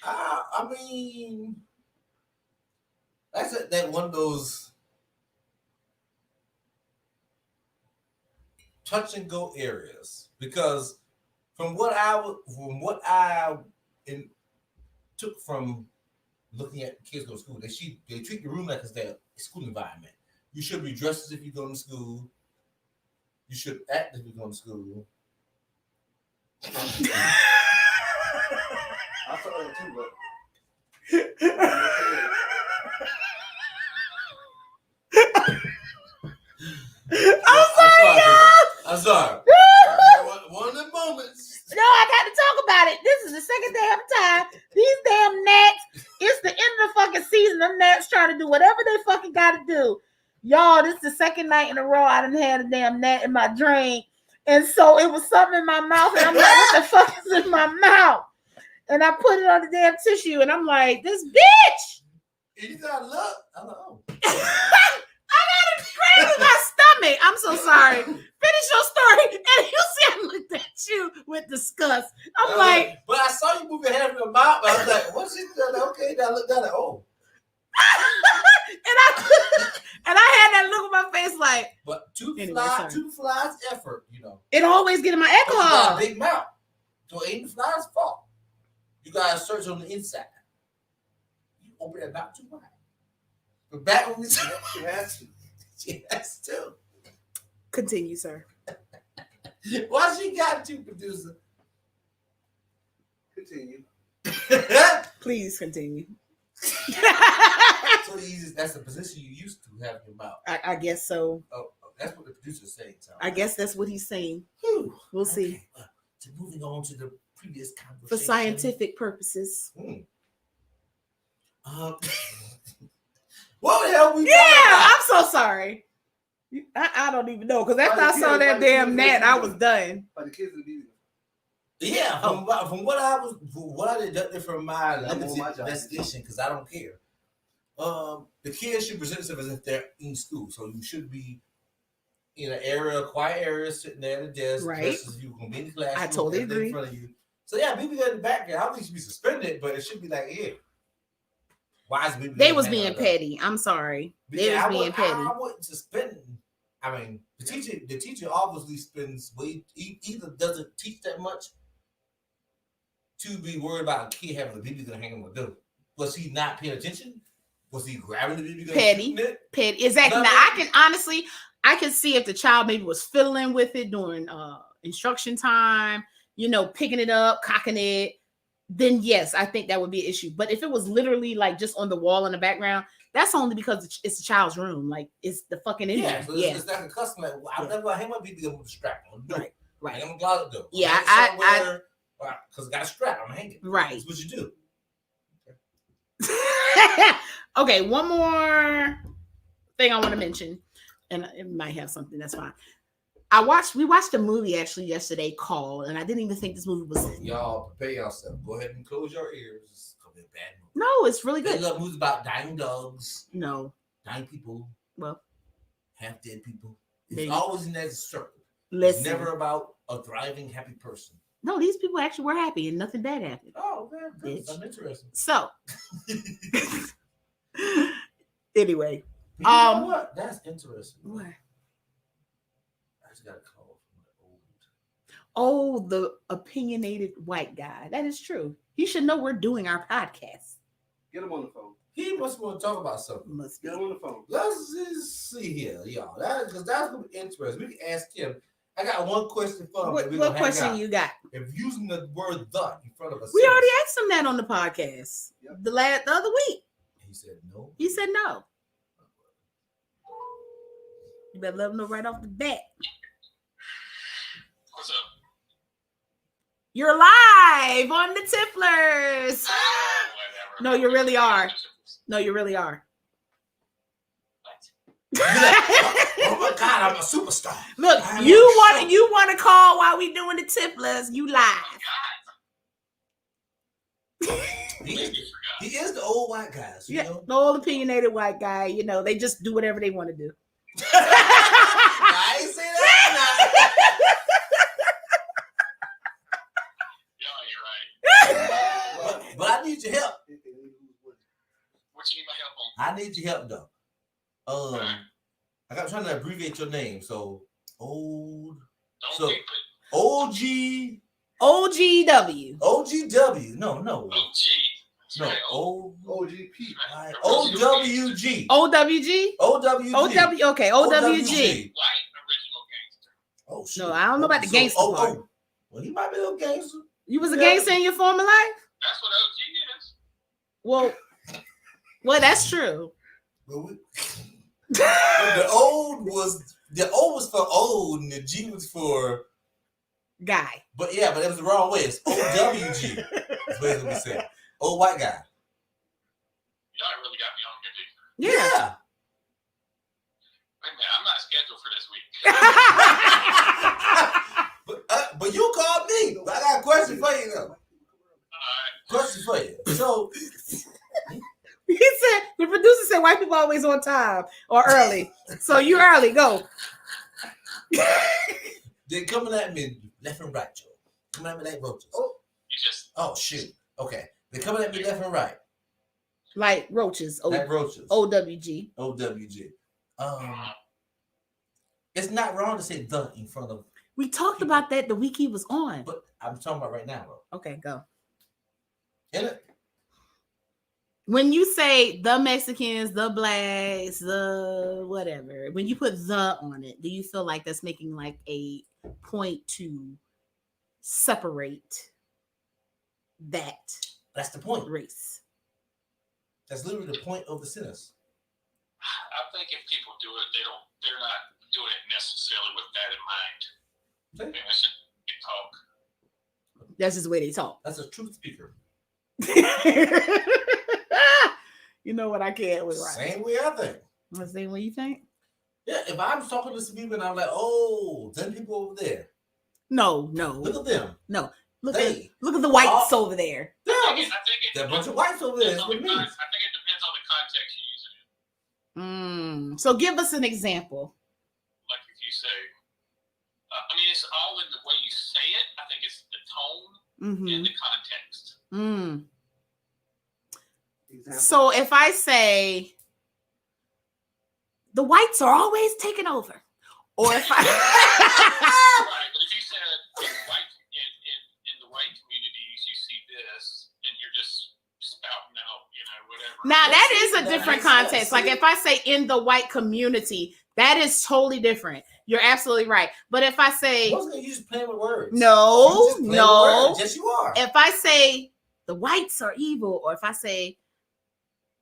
I mean, that's that one of those touch and go areas, because from what I took from looking at kids go to school, they treat the room like it's their school environment. You should be dressed as if you're going to school. You should act as if you're going to school. I saw that too, but I'm sorry. I'm sorry. One of the moments. No, I do whatever they fucking gotta do. Y'all, this is the second night in a row I done had a damn gnat in my drink. And so it was something in my mouth, and I'm like, what the fuck is in my mouth? And I put it on the damn tissue, and I'm like, this bitch. You gotta look. I don't know. I got a cramp in my stomach. I'm so sorry. Finish your story. And you see, I looked at you with disgust. I'm like, but I saw you move your hand in your mouth. I was like, what's it? Okay, now look down at and I had that look on my face like. But two Anyway, flies effort, you know. It always get in my But you got alcohol. a big mouth. So it ain't the fly's fault. You gotta search on the inside. You open that mouth too wide. But back when we She has to. she has to. Continue, sir. Why she got to, producer? Continue. Please continue. So easy. That's the position you used to have in your mouth. I guess so. Oh, that's what the producer's saying. Tom. I guess that's what he's saying. Whew. We'll see. Okay. So moving on to the previous conversation. For scientific purposes. What the hell we Yeah, talking about? I'm so sorry. I don't even know, because after I saw that damn gnat, I was done. By the kids in the video. Yeah, from what I deducted from my I'm on limited my job. investigation, because I don't care. The kids should present themselves as if they're in school, so you should be in an area, a quiet area, sitting there at a desk, Right. just as you gonna be in the classroom. I totally everything agree. In front of you. So yeah, people in the background, I don't think you should be suspended, but it should be like, yeah. Why is people? They was being petty. I'm sorry. They was being petty. I wouldn't suspend. I mean, the teacher obviously spends either doesn't teach that much to be worried about a kid having a BB gun hanging on the door. Was he not paying attention? Was he grabbing the BB gun? Petty. Petty. Exactly. Now I can see if the child maybe was fiddling with it during instruction time, picking it up, cocking it. Then yes, I think that would be an issue. But if it was literally like just on the wall in the background, that's only because it's the child's room. Like it's the fucking in there. So Yeah. It's like a custom. Like, I'm never gonna hang my BB gun with a strap on. Right. Right. I'm gonna go. Yeah, because I got a strap. I'm hanging. Right. That's what you do. Okay, one more thing I want to mention, and it might have something that's fine. We watched a movie actually yesterday called, and I didn't even think this movie was. Y'all prepare yourself. Go ahead and close your ears. It's gonna be a bad movie. No, it's really They good. love movies about dying dogs, No, dying people, well, half dead people. It's Maybe. always in that circle. listen. It's never about a thriving, happy person. No, these people actually were happy, and nothing bad happened. Oh, man, good. Bitch. I'm interested. So, anyway, You know what? That's interesting. what? I just got a call from the old. Oh, the opinionated white guy. That is true. He should know we're doing our podcast. Get him on the phone. He must want to talk about something. Must be. Get him on the phone. Let's just see here, y'all. Because that's gonna be interesting. We can ask him. I got one question for him. What question you got? If using the word "the" in front of us, We already asked him that on the podcast. Yep. The other week. He said no. He said no. You better let him know right off the bat. What's up? You're live on the Tipplers. Whatever. No, you really are. No, you really are. Oh my God, I'm a superstar. Look, I'm you on the show. want to call while we doing the Tipplers. You live. He is the old white guy, so you Yeah, know. the old opinionated white guy. They just do whatever they want to do. I ain't say that. Yeah, you're right. But I need your help. What you need my help on? I need your help though. I got trying to abbreviate your name. So old. Don't So- keep it. OG. OGW. OGW. No. OG. That's No. right. OGP. Right. OWG. OWG. OWG. Okay, OWG. White original gangster. Oh shit. No, I don't know about the gangster part. Well, he might be a little gangster. You was a Yeah. gangster in your former life? That's what OG is. Well, that's true. But the old was for old and the G was for. Guy. But it was the wrong way. It's OWG. That's what we said. Old white guy. Y'all really got me on here, dude. Yeah. Wait a minute, I'm not scheduled for this week. But you called me. I got a question for you though. Question for you. So He said the producer said white people always on time or early. So you early, go. They're coming at me left and right, Joe. Coming at me like roaches. Oh shoot. Okay. They're coming at me left and right. Like roaches. Like roaches. OWG. OWG. It's not wrong to say the in front of. We talked about that the week he was on. But I'm talking about right now, bro. Okay, go. In it. When you say the Mexicans, the blacks, the whatever, when you put the on it, do you feel like that's making like a point to separate that? That's the point. Race. That's literally the point of the sentence. I think if people do it, they're not doing it necessarily with that in mind. Okay. I mean, that's just they talk. That's just the way they talk. That's a truth speaker. You know what I can't with, right? Same way I think. The same way you think? Yeah, if I'm talking to some people and I'm like, oh, them people over there. No. Look at them. No. Look at the whites over there. Yeah, I think that bunch of whites over there. That's what it means. I think it depends on the context you use it in. So give us an example. Like if you say, I mean, it's all in the way you say it. I think it's the tone and the context. So if I say the whites are always taking over, or if I Right, but if you said in the white communities you see this, and you're just spouting out, whatever. now that is a different context. Like if I say in the white community, that is totally different. You're absolutely right. But if I say you just playing with words. No. Yes, you are. If I say the whites are evil, or if I say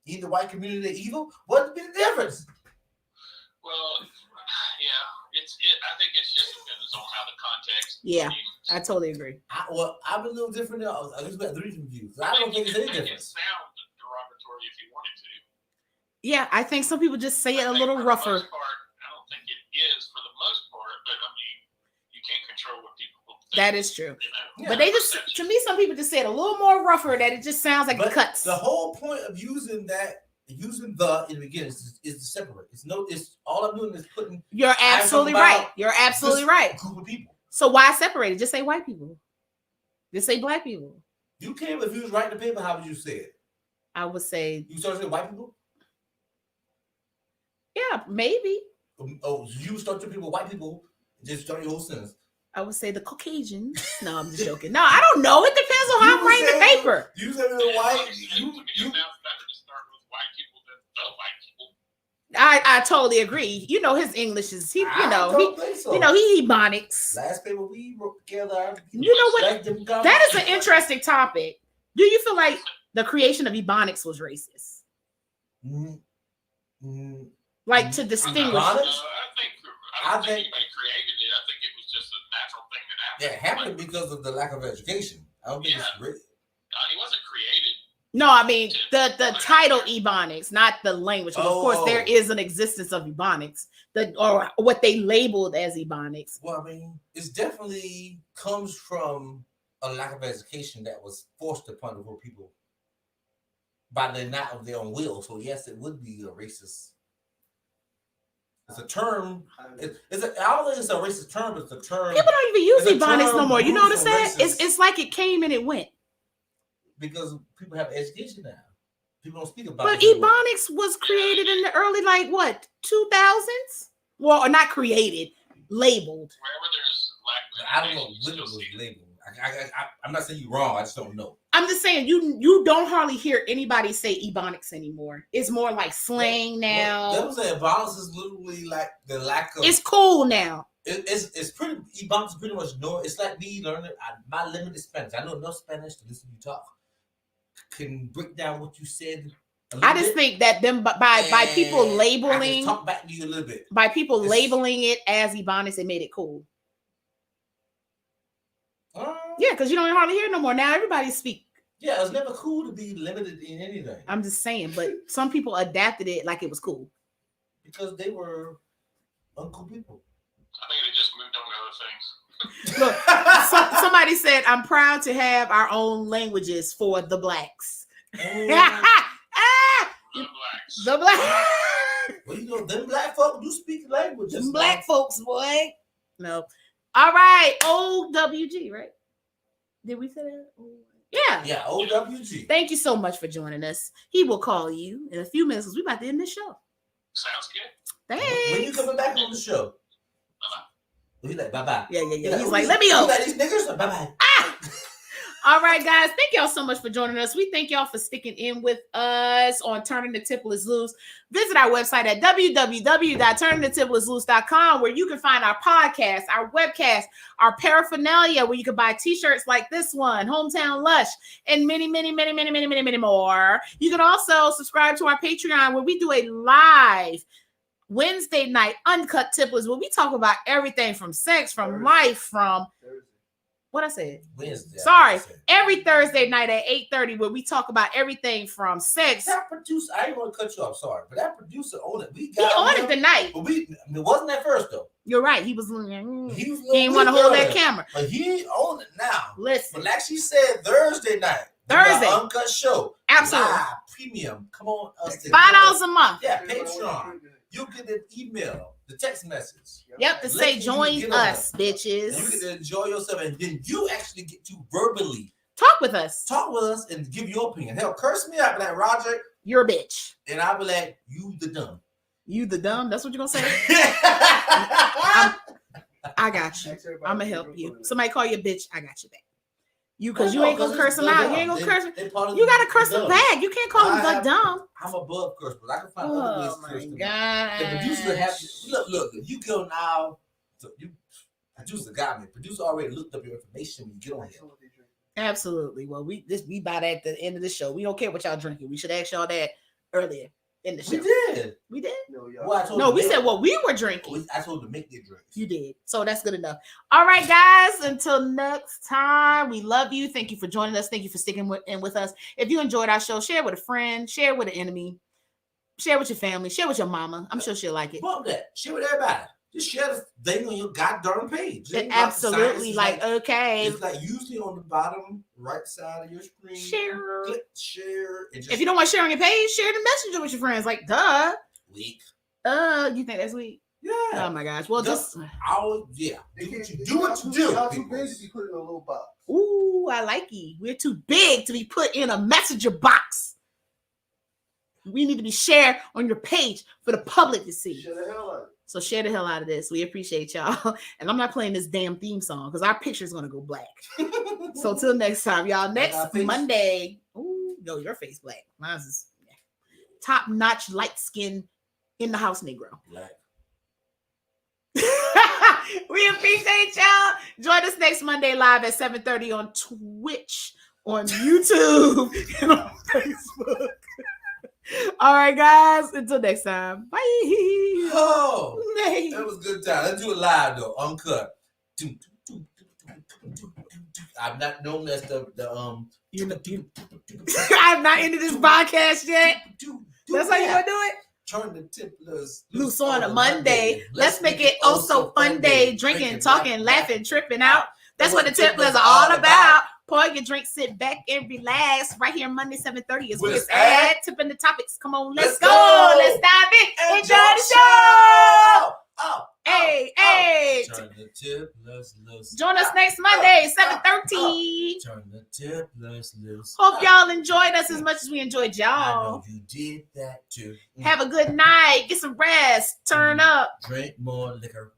in the white community evil, what's the difference? Well, yeah, I think it's just depends on how the context. Yeah, I totally agree. I'm a little different now. I just got 3 different views. I don't think it's any difference. It sound derogatory if you wanted to. Yeah, I think some people just say it a little for rougher. The most part, I don't think it is for the most part, but I mean, you can't control what people think. That is true. Yeah. But they just, to me, some people just say it a little more rougher that it just sounds like it cuts. The whole point of using the in the beginning is to separate. It's all I'm doing is putting. You're absolutely right. You're absolutely right. Group of people. So why separate it? Just say white people. Just say black people. You can't. If you was writing the paper, how would you say it? I would say. You start saying white people. Yeah, maybe. Oh, you start to people white people. Just start your whole sentence. I would say the Caucasians. No, I'm just joking. No, I don't know. It depends on how I'm writing the paper. You say the white. I totally agree. You know his English is he Ebonics. Last paper we wrote together. You know what? That is an interesting topic. Do you feel like the creation of Ebonics was racist? Like to distinguish. I don't think anybody created it. I think it was just a natural thing that happened. Yeah, it happened because of the lack of education. I don't think it's really. It wasn't created. No, I mean the title Ebonics, not the language. Of course, there is an existence of Ebonics, or what they labeled as Ebonics. Well, I mean, it definitely comes from a lack of education that was forced upon the poor people by the not of their own will. So yes, it would be a racist. It's a term. I don't think it's a racist term. It's a term. People don't even use Ebonics no more. You notice that? It's like it came and it went. Because people have education now. People don't speak about it. But Ebonics was created in the early, 2000s? Well, or not created, labeled. Wherever there's I don't know when it was labeled. I'm not saying you're wrong. I just don't know. I'm just saying you don't hardly hear anybody say Ebonics anymore. It's more like slang now. That was Ebonics is literally like the lack of. It's cool now. It's pretty. Ebonics is pretty much no. It's like me learning my limited Spanish. I know enough Spanish to listen to you talk. Can break down what you said. I just think that them by people labeling. I can talk back to you a little bit. By people labeling it as Ebonics, it made it cool. Yeah, because you don't hardly hear no more. Now everybody speak Yeah, it's never cool to be limited in anything I'm just saying, but some people adapted it like it was cool. because they were uncool people. I think they just moved on to other things. Look, somebody said, I'm proud to have our own languages for the blacks. The blacks. The black. Well, you know, them black folk do speak languages. Them black folks, boy. No. All right. OWG, right? Did we say that? Yeah. Yeah, OWG. Thank you so much for joining us. He will call you in a few minutes because we're about to end this show. Sounds good. Thanks. When you coming back on the show? He's like, bye-bye. Yeah. He's like, let me go. You got these niggas? Bye-bye. All right, guys. Thank y'all so much for joining us. We thank y'all for sticking in with us on Turning the Tipplers Loose. Visit our website at www.turningthetiplersloose.com where you can find our podcast, our webcast, our paraphernalia, where you can buy t-shirts like this one, Hometown Lush, and many, many, many, many, many, many, many more. You can also subscribe to our Patreon where we do a live Wednesday night uncut tipplers where we talk about everything from sex, from life, from what I said. Wednesday. Sorry, every Thursday night at 8:30 where we talk about everything from sex. That producer, I ain't gonna cut you off, sorry, but that producer on it. We He got on him, it tonight. but it wasn't at first though. You're right. He was. He was. He didn't want to hold that camera. But he on it now. Listen, But like she said, Thursday night. Thursday. Uncut show. absolutely. Live, premium. Come on, us. $5 a month. Yeah, Patreon. You get an email, the text message. Yep, to say join us, And you bitches. get to enjoy yourself, and then you actually get to verbally Talk with us. talk with us and give your opinion. Hell, curse me out, like Roger, You're a bitch. and I'll be like, you the dumb. You the dumb. That's what you're gonna say. I got you. I'm gonna help you. Somebody call you a bitch. I got you back. You, because you ain't gonna curse them out. You ain't gonna curse them. You gotta curse them back. You can't call them the dumb. I'm above curse, but I can find other ways Oh to my curse them. god. The producer have look. You go now. So you producer got me. Producer already looked up your information when you get on here. Absolutely. Well, we by at the end of the show. We don't care what y'all drinking. We should ask y'all that earlier in the show. We did. We did? Well, I told No, them we they- said what we were drinking. I told them to make their drinks. You did. So that's good enough. All right, guys. Until next time, we love you. Thank you for joining us. Thank you for sticking with us. If you enjoyed our show, share it with a friend, share it with an enemy, share it with your family, share it with your mama. I'm sure she'll like it. Bump that. Share with everybody. Just share the thing on your goddamn page. It ain't about the Absolutely. science. Like, okay. It's like usually on the bottom right side of your screen. Share. Click share. And just If you don't want to share on your page, share the messenger with your friends. Like, duh. weak. You think that's weak? Yeah. Oh my gosh. Well, just Yeah. Do what you do. Y'all too people. big to be put in a little box. ooh, I like you. We're too big to be put in a messenger box. We need to be shared on your page for the public to see. Shut the hell out. So share the hell out of this. We appreciate y'all. And I'm not playing this damn theme song because our picture's gonna go black. So till next time, y'all. Next our face. Monday. Ooh, no, your face black. Mine's is top notch light skin in the house Negro. Black. We appreciate y'all. Join us next Monday live at 7:30 on Twitch, on YouTube, and on Facebook. All right, guys. Until next time. Bye. Oh, Nay. that was a good time. Let's do it live though, uncut. I'm not known as the I've not ended this podcast yet. That's how you gonna do it? Turn the tipplers Loose on a Monday. Let's make it oh so fun day. Drinking, talking, laughing, tripping out. That's what the tipplers are all about. Pour your drink, sit back and relax. Right here, Monday, 7:30 is where it's at. Tipping the topics. Come on, let's go. Let's dive in. Enjoy the show. Hey, hey. Turn the tipplers loose. Join us next Monday, 7:30. Turn the tipplers loose. Hope y'all enjoyed us as much as we enjoyed I y'all. know you did that too. Have a good night. Get some rest. Turn up. Drink more liquor.